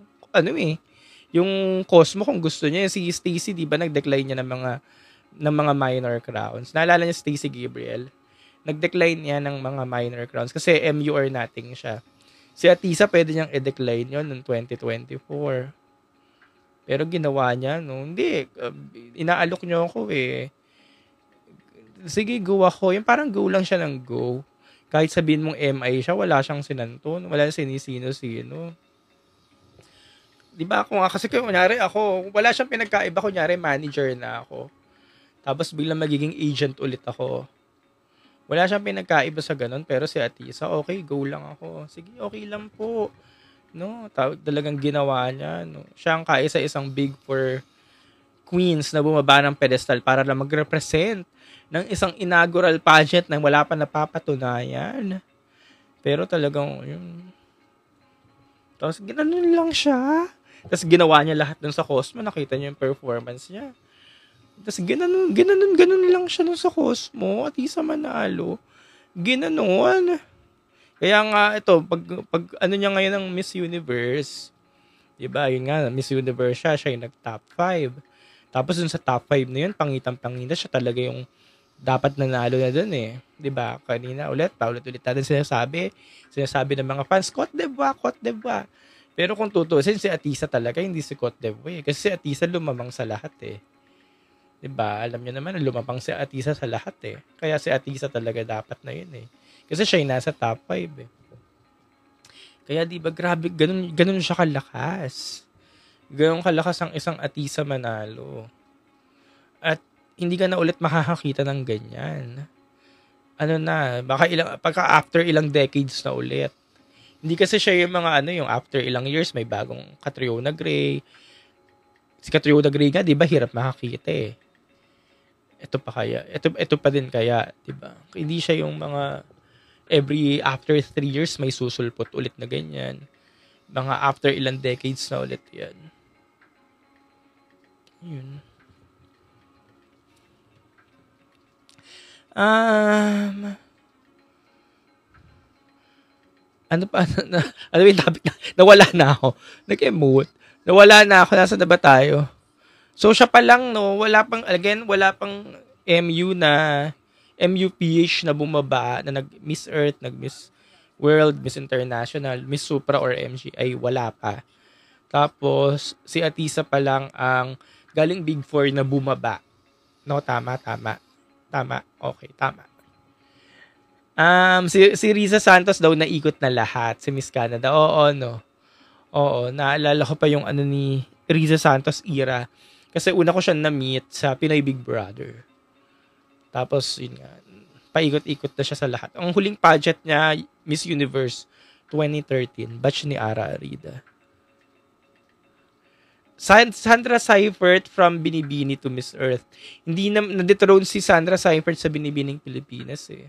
yung Cosmo kung gusto niya. Si Stacey, diba, nag-decline niya ng mga minor crowns. Naalala niya Stacey Gabriel? nag-decline yan ng mga minor crowns kasi MU or nothing siya. Si Atisa pwede niyang i-decline yon noong 2024. Pero ginawa niya, no? Hindi, inaalok niyo ako eh. Sige, go ako. Yung parang go lang siya ng go. Kahit sabihin mong MI siya, wala siyang sinanton. Wala sinisino-sino. Diba ako nga, kasi kunyari ako, wala siyang pinagkaiba, kunyari manager na ako. Tapos biglang magiging agent ulit ako. Wala siyang pinagkaiba sa ganun, pero si Atisa, okay, go lang ako. Sige, okay lang po. No, talagang ginawa niya. No? Siya ang kaisa-isang big four queens na bumaba ng pedestal para lang mag-represent ng isang inaugural pageant na wala pa napapatunayan. Pero talagang, yun. Tapos, ginanon lang siya. Tapos, ginawa niya lahat dun sa Cosmo. Nakita niyo yung performance niya. Tapos, ginanon lang siya dun sa Cosmo. At isa manalo. Ginanon. Kaya nga, ito, pag ano niya ngayon ng Miss Universe, diba, yun nga, Miss Universe siya yung nag-top 5. Tapos dun sa top 5 na yun, pangitang-pangita siya talaga yung dapat nanalo na dun eh. Diba? Kanina paulit-ulit natin sinasabi ng mga fans, Cote d'Ivoire. Pero kung tutusin, si Atisa talaga, hindi si Cote d'Ivoire. Kasi si Atisa lumamang sa lahat eh. Diba? Alam niyo naman, lumamang si Atisa sa lahat eh. Kaya si Atisa talaga dapat na yun eh. Kasi siya yung nasa top 5 eh. Kaya diba, grabe, ganun siya kalakas. Ganun kalakas ang isang Atisa manalo. At hindi ka na ulit makakakita ng ganyan. Ano na, pagka after ilang decades na ulit. Hindi kasi siya yung mga yung after ilang years may bagong Catriona Gray. Si Catriona Gray nga, 'di ba, hirap makakita eh. Ito pa din kaya, 'di ba? Hindi siya yung mga every after 3 years may susulpot ulit na ganyan. Mga after ilang decades na ulit 'yan. Yun. Ano pa? Ano yung topic na? Nawala na ako. Nag-emote. Nawala na ako. Nasa na ba tayo? So, siya pa lang, no? Wala pang MU na MUPH na bumaba, na nag-Miss Earth, nag-Miss World, Miss International, Miss Supra or MG, ay wala pa. Tapos, si Atisa pa lang ang galing Big Four na bumaba. No, tama. Okay, tama. Si Riza Santos daw naikot na lahat. Si Miss Canada. Oo, no. Oo, naalala ko pa yung ni Riza Santos era. Kasi una ko siya na-meet sa Pinoy Big Brother. Tapos, yun nga, paikot-ikot na siya sa lahat. Ang huling pageant niya, Miss Universe 2013, batch ni Ara Arida. Sandra Seifert from Binibini to Miss Earth. Hindi na na-dethrone si Sandra Seifert sa Binibining Pilipinas eh.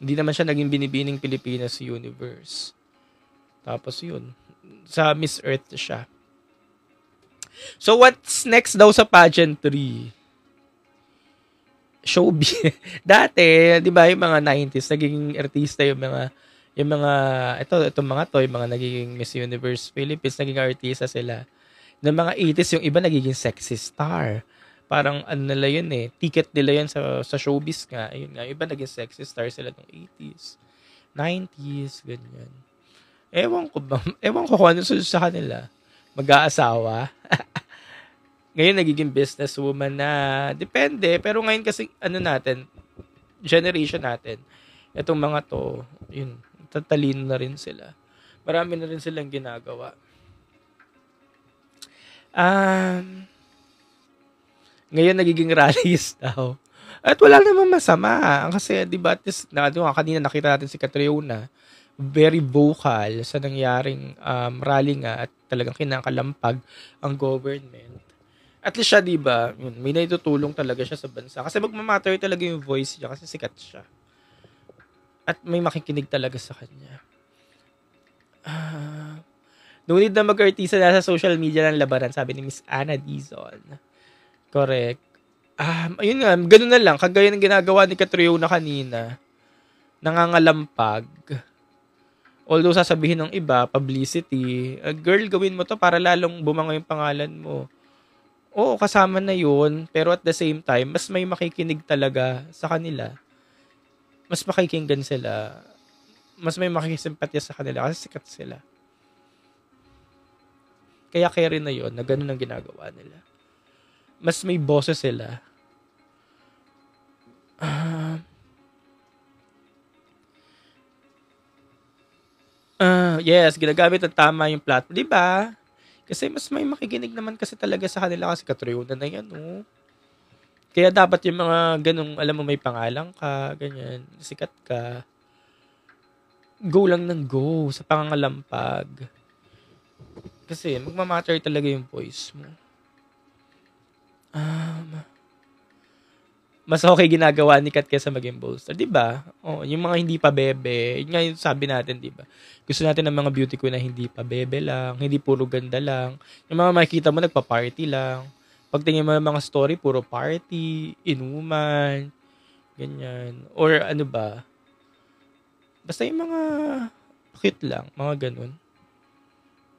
Hindi naman siya naging Binibining Pilipinas Universe. Tapos yun, sa Miss Earth siya. So what's next daw sa pageantry? Showbiz. Dati, 'di ba, yung mga 90s naging artista yung mga itong mga to, yung mga naging Miss Universe Philippines, naging artista sila. Ng mga 80s, yung iba nagiging sexy star. Parang nila yun eh. Ticket nila yun sa showbiz nga. Ayun nga, iba naging sexy star sila ng 80s, 90s, ganyan. Ewan ko kung ano sa kanila. Mag-aasawa. Ngayon nagiging businesswoman na. Depende. Pero ngayon kasi generation natin, itong mga to, yun, tatalino na rin sila. Marami na rin silang ginagawa. Ngayon nagiging rallies daw. At wala namang masama. Kasi, di ba, kanina nakita natin si Catriona, very vocal sa nangyaring rally nga at talagang kinakalampag ang government. At least siya, di ba, may naitutulong talaga siya sa bansa. Kasi magmamatter talaga yung voice niya kasi sikat siya. At may makikinig talaga sa kanya. No need na mag-artista na sa social media ng labanan, sabi ni Miss Anna Dizon. Correct. Ayun nga, ganun na lang. Kagaya ng ginagawa ni Catriona kanina. Nangangalampag. Although sasabihin ng iba, publicity. Girl, gawin mo to para lalong bumango yung pangalan mo. Oo, kasama na yun. Pero at the same time, mas may makikinig talaga sa kanila. mas makikinggan sila. Mas may makikisimpatya sa kanila kasi sikat sila. Kaya carry na yon na ganun ang ginagawa nila. Mas may boses sila. Yes, ginagamit ng tama yung platform. Diba? Kasi mas may makikinig naman kasi talaga sa kanila kasi katryonan na yan, no? Kaya dapat yung mga ganung, alam mo, may pangalan ka, ganyan, sikat ka, go lang ng go sa pangangalampag. Kasi magmamatter talaga yung voice mo. Mas okay ginagawa ni Kat kaysa maging bolster, di ba? Oh, yung mga hindi pa bebe, yun nga yung sabi natin, di ba? Gusto natin ng mga beauty queen na hindi pa bebe lang, hindi puro ganda lang. Yung mga makikita mo nagpa-party lang. Pagtingin mo ng mga story, puro party, inuman, ganyan. Or ano ba? Basta yung mga cute lang, mga ganun.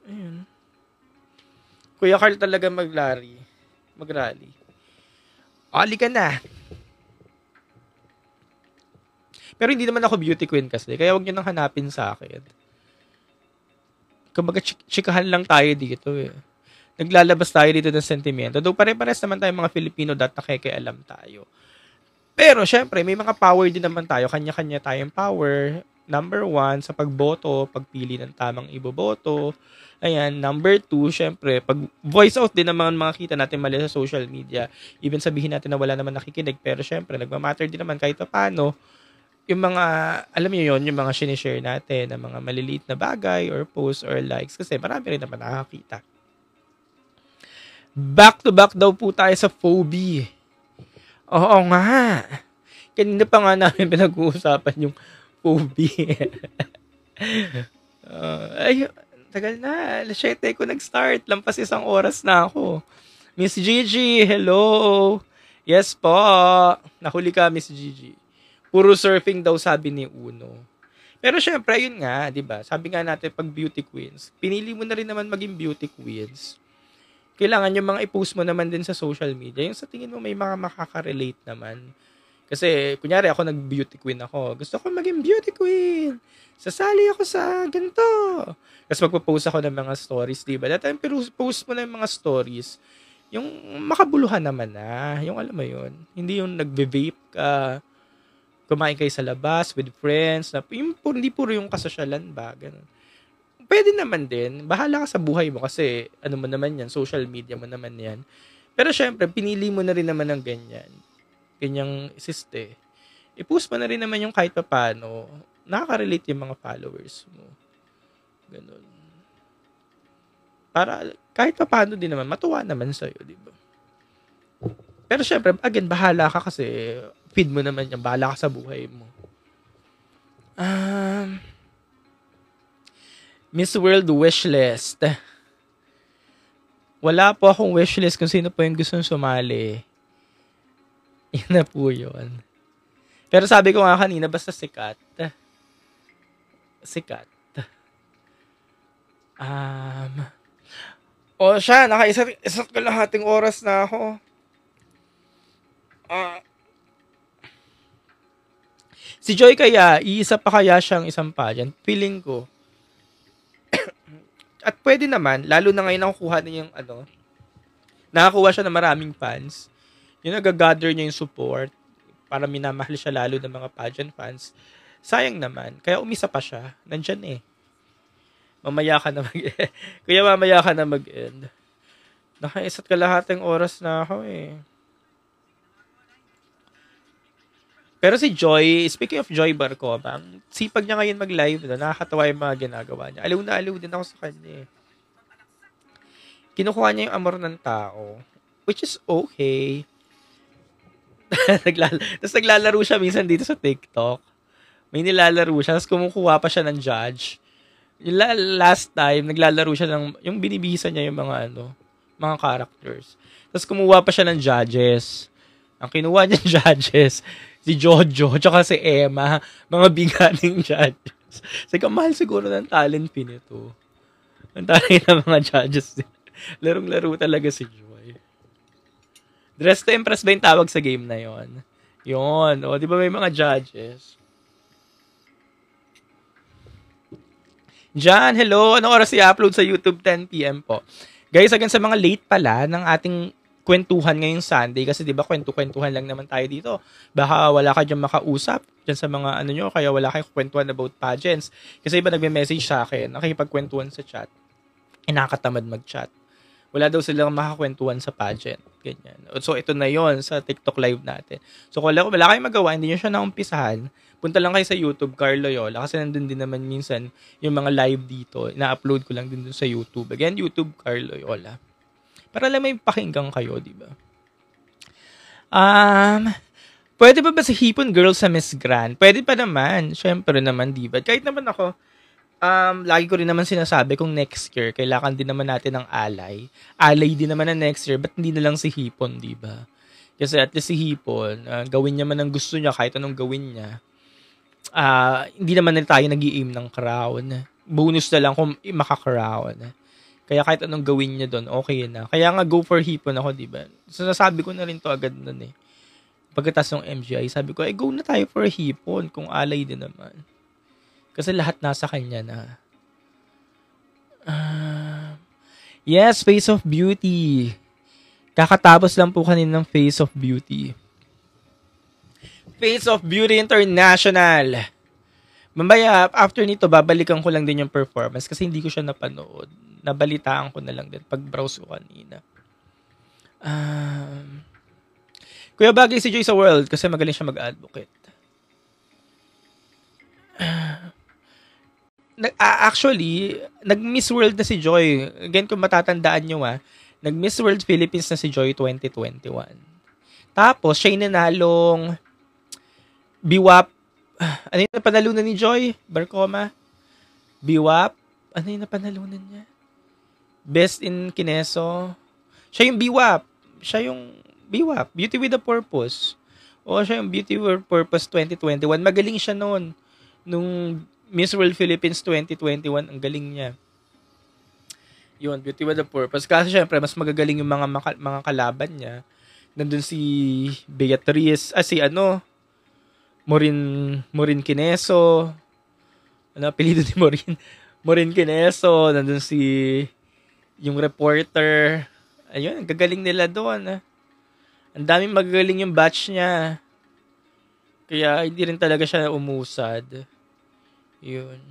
Ayun. Kuya Carl talaga magrally. Ali ka na. Pero hindi naman ako beauty queen kasi. Kaya huwag nyo nang hanapin sa akin. Kumbaga, chikahan lang tayo dito eh. Naglalabas tayo dito ng sentimento. Though pare-pares naman tayo mga Filipino dat nakikialam tayo. Pero syempre, may mga power din naman tayo. Kanya-kanya tayong power. Number 1, sa pagboto, pagpili ng tamang iboboto. Ayan, number 2, syempre, pag voice out din naman makita natin mali sa social media. Even sabihin natin na wala naman nakikinig. Pero syempre, nagmamatter din naman kahit paano. Yung mga, alam niyo yon, yung mga sinishare natin, na mga maliliit na bagay or posts or likes. Kasi marami rin naman nakakita. Back to back daw po tayo sa phobia. Oo nga. Kanina pa nga namin pinag-uusapan yung phobia. Ay, tagal na. 7 ko nag-start. Lampas 1 oras na ako. Miss Gigi, hello. Yes po. Nahuli ka, Miss Gigi. Puro surfing daw sabi ni Uno. Pero syempre, yun nga, di ba? Sabi nga natin, pag beauty queens, pinili mo na rin naman maging beauty queens. Kailangan yung mga i-post mo naman din sa social media. Yung sa tingin mo may mga makaka-relate naman. Kasi, kunyari ako nag-beauty queen ako. Gusto ko maging beauty queen. Sasali ako sa ganito. Tapos magpo-post ako ng mga stories, di ba? That time, post mo na yung mga stories. Yung makabuluhan naman na. Yung alam mo yun. Hindi yung nagbe-vape ka. Kumain kayo sa labas with friends. Yung, hindi puro yung kasosyalan ba. Ganun. Pwede naman din. Bahala ka sa buhay mo kasi ano mo naman yan, social media mo naman yan. Pero syempre, pinili mo na rin naman ng ganyan. Ganyang siste. I-post mo na rin naman yung kahit paano. Nakaka-relate yung mga followers mo. Ganun. Para kahit paano din naman, matuwa naman sa'yo, di ba? Pero syempre, again, bahala ka kasi feed mo naman yan. Bahala ka sa buhay mo. Miss World wishlist. Wala po akong wishlist kung sino po yung gustong sumali. Yan na po yun. Pero sabi ko nga kanina, basta sikat. Sikat. O siya, naka-isa't kalahating oras na ako. Si Joy kaya, iisa pa kaya siyang isang pageant? Feeling ko. At pwede naman, lalo na ngayon nakukuha niya yung nakakuha siya ng maraming fans. Yung nag-gather niya yung support para minamahal siya lalo ng mga pageant fans. Sayang naman. Kaya umisa pa siya. Nandyan eh. Mamaya ka na Kuya, mamaya ka na mag-end. Naka-isa't kalahating oras na ako eh. Pero si Joy, speaking of Joy Barcoma, sipag niya ngayon mag-live, nakakatawa yung mga ginagawa niya. Aliw na aliw din ako sa kanya. Kinukuha niya yung amor ng tao, which is okay. Tapos naglalaro siya minsan dito sa TikTok. May nilalaro siya, tapos kumukuha pa siya ng judge. Yung last time, naglalaro siya ng, yung binibisa niya yung mga mga characters. Tapos kumuha pa siya ng judges. Ang kinuha niya judges, si Jojo, tsaka si Emma, mga biganing judges. Sige, mahal siguro ng talent pin ito. Ang talent ng mga judges. Larong-laro talaga si Joy. Dress to Impress ba yung tawag sa game na yon? Yun. O, di ba may mga judges? Jan, hello. Anong oras i-upload sa YouTube? 10 p.m. po. Guys, again sa mga late pala ng ating kwentuhan ngayong Sunday kasi 'di ba kwentuhan lang naman tayo dito. Baka wala ka diyan makausap diyan sa mga ano nyo, kaya wala kayong kwentuhan about pageants. Kasi iba nagme-message sa akin, nakikipagkwentuhan sa chat. Nakakatamad mag-chat. Wala daw silang makakwentuhan sa pageant. Ganyan. So, ito na yon sa TikTok live natin. So, kung wala kayong magawa, hindi nyo siya naumpisahan, punta lang kayo sa YouTube, Carl Loyola, kasi nandun din naman minsan yung mga live dito. Ina-upload ko lang din dun sa YouTube. Again, YouTube, Carl Loyola. Para lang may pakinggan kayo, di ba? Pwede ba si Hipon Girl sa Miss Grand? Pwede pa naman. Syempre naman, di ba? Kahit naman ako, lagi ko rin naman sinasabi kung next year, kailangan din naman natin ng alay. Alay din naman na next year, ba't hindi na lang si Hipon, di ba? Kasi at least si Hipon, gawin niya man ang gusto niya, kahit anong gawin niya. Hindi naman na tayo nag-i-aim ng crown. Bonus na lang kung maka-crown. Kaya kahit anong gawin niya doon, okay na. Kaya nga go for Hipon ako, di ba? So, nasabi ko na rin to agad nun eh. Pagkatas ng MGI, sabi ko, go na tayo for Hipon kung alay din naman. Kasi lahat nasa kanya na. Yes, Face of Beauty. Kakatapos lang po kanina ng Face of Beauty. Face of Beauty International. Mamaya, after nito, babalikan ko lang din yung performance kasi hindi ko siya napanood. Nabalitaan ko na lang din pag-browse ko kanina. Kuya bagay si Joy sa World kasi magaling siya mag-advocate. Actually, nag-Miss World na si Joy. Again, kung matatandaan nyo nag-Miss World Philippines na si Joy 2021. Tapos, siya yung nanalong BWAP. Ano yung napanalunan ni Joy? Barcoma? BWAP? Ano yung napanalunan niya? Best in Kineso? Siya yung BWAP. Siya yung BWAP. Beauty with a Purpose. O, siya yung Beauty with a Purpose 2021. Magaling siya noon. Nung Miss World Philippines 2021, ang galing niya. Yun, Beauty with a Purpose. Kasi syempre, mas magagaling yung mga kalaban niya. Nandun si Beatrice, Morin Kineso. Ano, apelido ni Morin? Morin Kineso. Nandun yung reporter. Ayun, ang gagaling nila doon. Ang daming magagaling yung batch niya. Kaya hindi rin talaga siya umusad. Yun.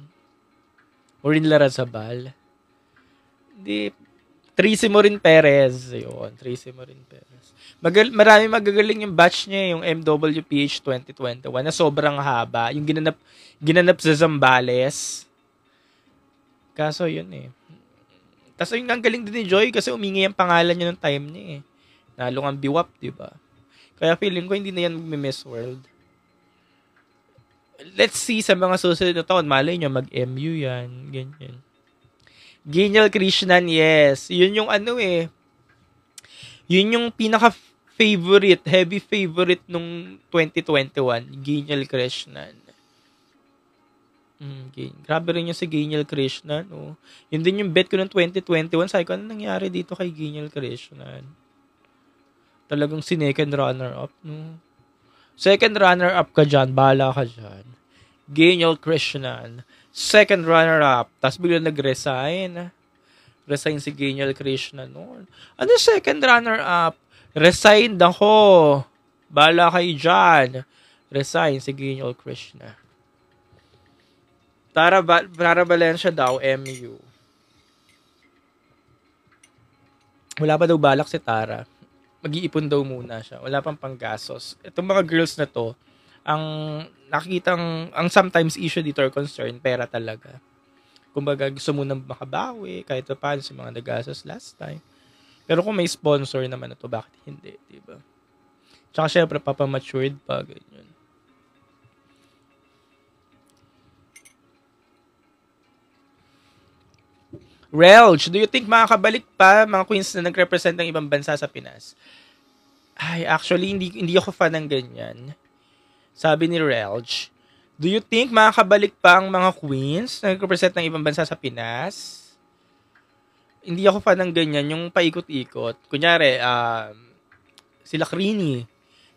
Morin Larrazabal. Hindi. Tracy Morin Perez. Yun. Tracy Morin Perez. Marami magagaling yung batch niya, yung MWPH 2021 na sobrang haba. Yung ginanap sa Zambales. Kaso yun eh. Tapos yung ang galing din ni Joy kasi umingi ang pangalan niya ng time niya eh. Nalong ang biwap, diba? Kaya feeling ko hindi na yan mag-Miss World. Let's see sa mga susunod na taon. Malay nyo, mag-MU yan. Ganyan. Genial Krishnan, yes. Yun yung Yun yung pinaka-favorite, heavy favorite nung 2021. Genial Krishnan. Grabe rin yung si Genial Krishnan. Oh. Yun din yung bet ko ng 2021. Sabi ko, ano nangyari dito kay Genial Krishnan? Talagang si-second runner-up. No? Second runner-up ka dyan. Bahala ka dyan. Genial Krishnan. Second runner-up. Tapos biglang nag-resign. Resign si Genial Krishnan noon. Ano second runner-up? Resign ako. Bahala kayo dyan. Resign si Genial Krishnan. Tara Valencia daw, MU. Wala pa daw balak si Tara. Mag-iipon daw muna siya. Wala pang panggasos. Itong mga girls na to, ang sometimes issue dito or concern, pera talaga. Kumbaga, gusto mo nang makabawi, kahit pa paano sa mga nagasos last time. Pero kung may sponsor naman na to, bakit hindi? Diba? Tsaka syempre, papamatured pa, ganyan. Relj, do you think makakabalik pa mga queens na nag-represent ng ibang bansa sa Pinas? Ay, actually, hindi ako fan ng ganyan. Sabi ni Relj, do you think makakabalik pa ang mga queens na nag-represent ng ibang bansa sa Pinas? Hindi ako fan ng ganyan, yung paikot-ikot. Kunyari, sila Crini,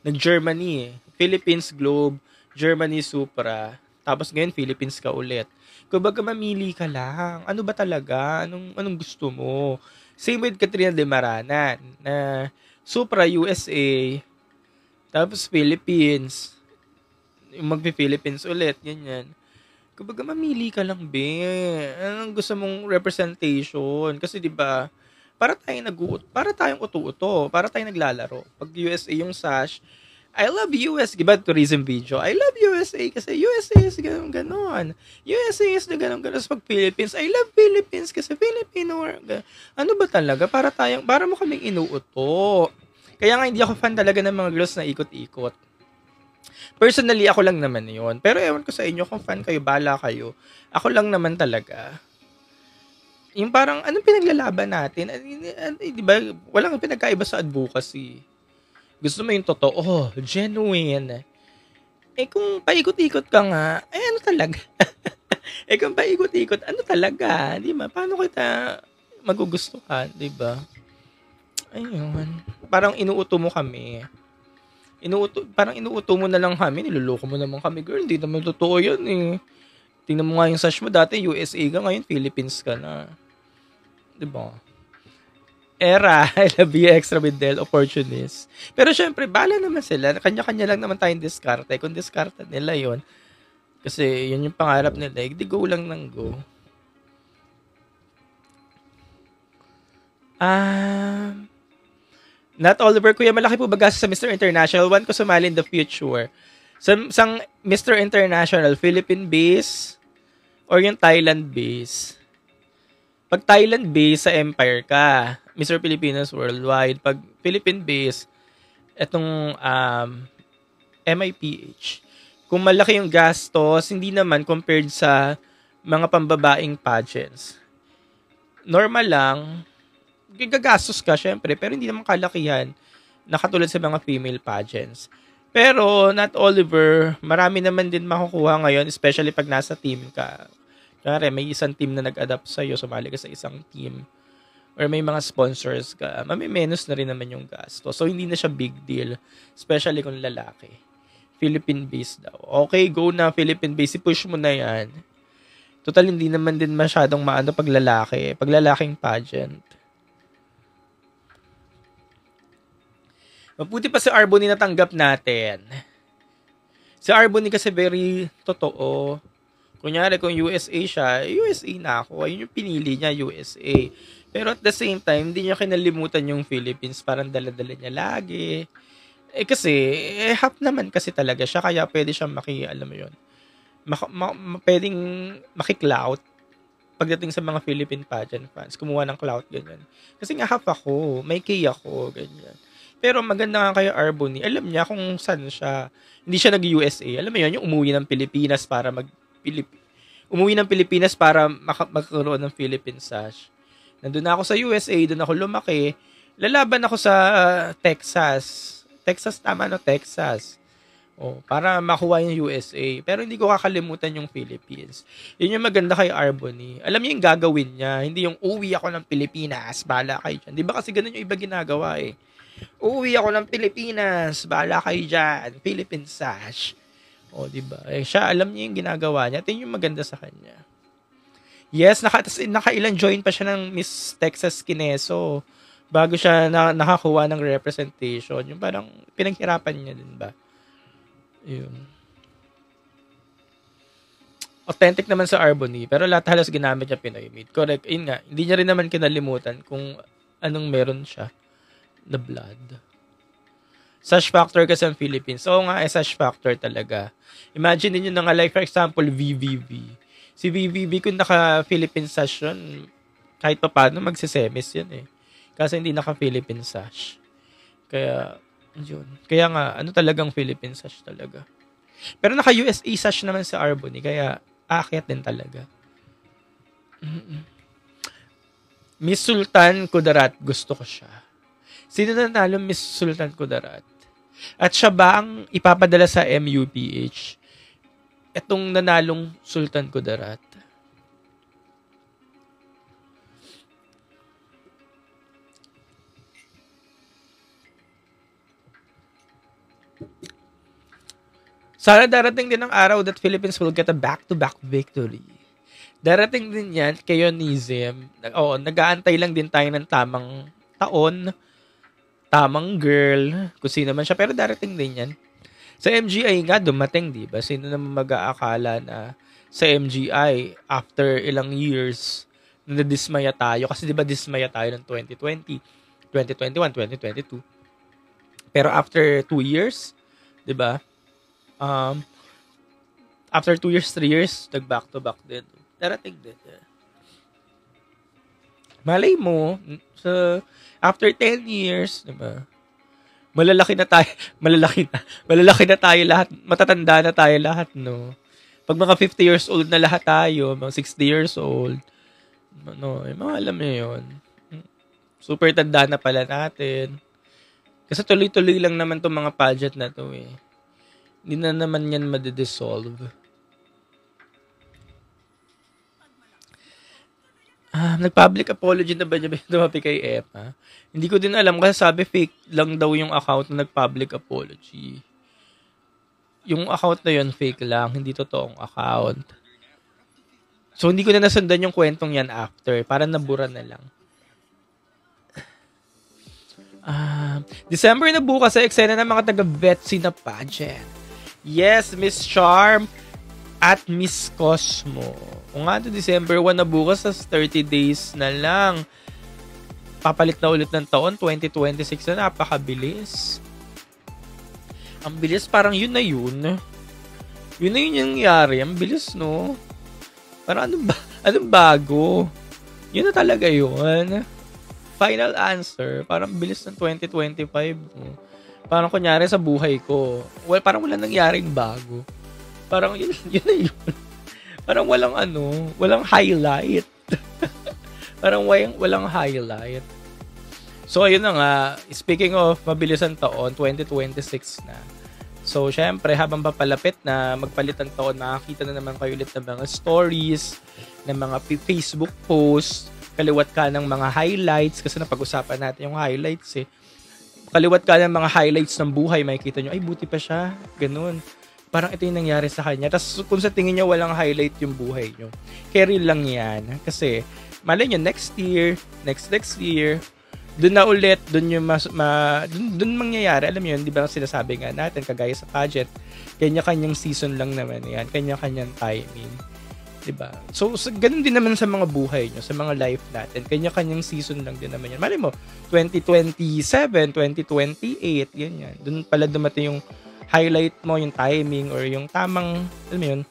nag-Germany, Philippines Globe, Germany Supra. Tapos ngayon, Philippines ka ulit. Kumbaga, mamili ka lang. Ano ba talaga? Anong gusto mo? Same with Katrina Demaranan na Supra USA, tapos Philippines. Yung magpi-Philippines ulit, ganyan. Kumbaga, mamili ka lang, be. Anong gusto mong representation? Kasi 'di ba, para tayong uto-uto, para tayong naglalaro. Pag USA yung sash, I love US, diba, tourism video. I love USA kasi USA is ganun ganon. USA is na ganun ganon. Pag Philippines, I love Philippines kasi Filipino. Ano ba talaga? Para mo kaming inuuto. Kaya nga hindi ako fan talaga ng mga girls na ikot-ikot. Personally, ako lang naman yun. Pero ewan ko sa inyo, kung fan kayo, bala kayo. Ako lang naman talaga. Yung parang, anong pinaglalaban natin? Di ba, walang pinagkaiba sa advocacy. Gusto mo yung totoo, genuine. Kung paikot-ikot ka nga, ano talaga? Kung paikot-ikot, ano talaga? Di ba? Paano kita magugustuhan, di ba? Ayun. Parang inuuto mo kami. Parang inuuto mo na lang kami. Niloloko mo naman kami, girl. Hindi naman totoo yan eh. Tingnan mo nga yung sash mo. Dati USA ka, ngayon Philippines ka na. Di ba? Era, I love you extra with Del, opportunist. Pero syempre, bala naman sila. Kanya-kanya lang naman tayong diskarte. Kung diskarte nila yon, kasi yun yung pangarap nila. Di go lang ng go. Not Oliver, Kuya, malaki po ba sa Mr. International? Want ko sumali in the future. Sang Mr. International, Philippine base or yung Thailand base? Pag Thailand base, sa Empire ka. Mr. Pilipinas Worldwide. Pag Philippine base, etong MIPH. Kung malaki yung gastos, hindi naman compared sa mga pambabaing pageants. Normal lang, gagastos ka syempre, pero hindi naman kalakihan na katulad sa mga female pageants. Pero, not Oliver, marami naman din makukuha ngayon, especially pag nasa team ka. Kaya may isang team na nag-adapt sa'yo, sumali ka sa isang team, or may mga sponsors ka, mamimenos na rin naman yung gasto. So, hindi na siya big deal, especially kung lalaki. Philippine-based daw. Okay, go na, Philippine-based. I-push mo na yan. Total, hindi naman din masyadong maano pag lalaki. Pag lalaking pageant. Mabuti pa si Arboni natanggap natin. Si Arboni kasi very totoo. Kunyari, kung USA siya, USA na ako. Ayun yung pinili niya, USA. Pero at the same time, hindi niya kinalimutan yung Philippines. Parang dala-dala niya lagi. Kasi, half naman kasi talaga siya. Kaya pwede siyang alam mo yun, pwedeng maki-clout pagdating sa mga Philippine pageant fans. Kumuha ng clout, ganyan. Kasi nga half ako, may K ako, ganyan. Pero maganda nga kay Arboni, alam niya kung saan siya. Hindi siya nag-USA. Alam mo yun, yung umuwi ng Pilipinas para magkaroon ng Philippine sash. Nandun ako sa USA, doon ako lumaki. Lalaban ako sa Texas. Texas, tama no? Texas. Para makuha yung USA. Pero hindi ko kakalimutan yung Philippines. Yun yung maganda kay Arboni. Alam niya yung gagawin niya. Hindi yung uwi ako ng Pilipinas, bahala kayo dyan. Di ba kasi ganun yung iba ginagawa eh. Uwi ako ng Pilipinas, bahala kayo dyan. Philippine sash. Di ba? Siya, alam niya yung ginagawa niya. Ito yung maganda sa kanya. Yes, nakailan join pa siya ng Miss Texas Kineso bago siya nakakuha ng representation. Yung parang pinaghirapan niya din ba? Yun. Authentic naman sa Arboni, pero lahat halos ginamit niya Pinoy made. Correct. Yun nga, hindi niya rin naman kinalimutan kung anong meron siya na blood. Sash factor kasi ang Philippines. Oo nga, sash factor talaga. Imagine niyo na nga, like for example, VVV. Si VVV kung naka-Philippine sash yun, kahit pa paano magsisemis yun eh. Kasi hindi naka-Philippine sash. Kaya, yun. Kaya nga, ano talagang Philippine sash talaga. Pero naka-USA sash naman sa Arboni, kaya aakyat din talaga. Miss Sultan Kudarat, gusto ko siya. Sino nanalo Miss Sultan Kudarat? At siya ba ang ipapadala sa MUPH? Itong nanalong Sultan Kudarat. Sana darating din ang araw that Philippines will get a back-to-back victory. Darating din yan kay Yonism. Oo, nag-aantay lang din tayo ng tamang taon, tamang girl, kung sino man siya. Pero darating din yan. Sa MGI nga, dumating, di ba? Sino naman mag-aakala na sa MGI, after ilang years, nadismaya tayo. Kasi di ba dismaya tayo ng 2020, 2021, 2022. Pero after 2 years, di ba? After 2 years, 3 years, nag-back to back din. Darating din. Malay mo, after 10 years, diba? Malalaki na tayo lahat. Matatanda na tayo lahat, no? Pag mga 50 years old na lahat tayo, mga 60 years old, mga alam niyo yun. Super tanda na pala natin. Kasi tuloy-tuloy lang naman itong mga pageant na to eh. Hindi na naman yan madidissolve. Nag-public apology na ba niya dumapi kay Emma? Hindi ko din alam kasi sabi fake lang daw yung account na nag-public apology. Yung account na yun fake lang, hindi totoong account. So hindi ko na nasundan yung kwentong yan after. Parang nabura na lang. December na bukas sa eksena ng mga taga-Betsy na pageant. Yes, Miss Charm at Miss Cosmo. Kung nga December 1 na bukas, 30 days na lang. Papalit na ulit ng taon, 2026 na, napakabilis. Ang bilis, parang yun na yun. Yun na yun yung nangyari. Ang bilis, no? Parang anong bago? Yun na talaga yun. Final answer. Parang bilis ng 2025. Parang kunyari sa buhay ko. Well, parang wala nangyaring bago. Parang yun na yun. Parang walang highlight. Parang walang highlight. So, ayun na nga. Speaking of mabilis ang taon, 2026 na. So, syempre, habang papalapit na magpalit ang taon, makakita na naman kayo ulit ng mga stories, ng mga Facebook posts, kaliwat ka ng mga highlights, kasi napag-usapan natin yung highlights eh. Kaliwat ka ng mga highlights ng buhay, makikita nyo, ay, buti pa siya. Ganun. Parang ito yung nangyari sa kanya. Tapos, kung sa tingin nyo, walang highlight yung buhay nyo. Carry lang yan. Kasi, malay nyo, next year, next year, doon na ulit, doon yung doon mangyayari. Alam mo yun, di ba sinasabi nga natin, kagaya sa pageant, kanya-kanyang season lang naman yan, kanya-kanyang timing. Di ba? So, ganun din naman sa mga buhay nyo, sa mga life natin, kanya-kanyang season lang din naman yan. Malay mo, 2027, 2028, ganyan. Doon pala dumating yung highlight mo, yung timing, or yung tamang, alam mo yun,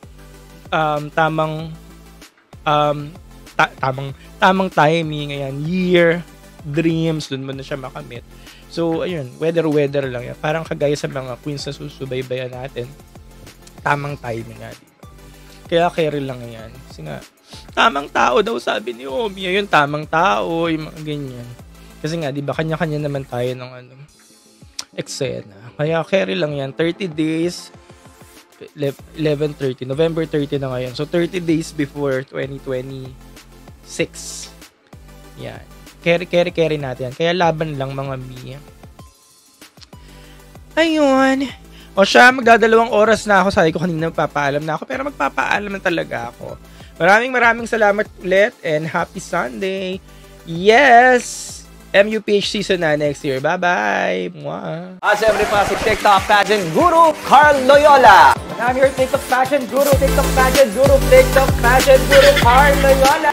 tamang timing, ayan, year, dreams, dun mo na siya makamit. So, ayun, weather lang yan. Parang kagaya sa mga queens na susubaybayan natin, tamang timing nga, diba? Kaya carry lang yan. Kasi nga, tamang tao daw sabi ni Omi, yun, tamang tao, yung mga ganyan. Kasi nga, diba, kanya-kanya naman tayo ng eksena. Kaya carry lang yan. 30 days, 11:30, November 30 na ngayon. So, 30 days before 2026. Yan. Carry natin. Kaya laban lang mga mi. Ayun. O siya, magdadalawang oras na ako. Sabi ko kanina magpapaalam na ako. Pero magpapaalam na talaga ako. Maraming salamat ulit. And happy Sunday. Yes! MUPH season na next year. Bye-bye! Mwah!
Siyempre pa si TikTok pageant guru, Carl Loyola. And I'm your TikTok pageant guru, TikTok pageant guru, Carl Loyola.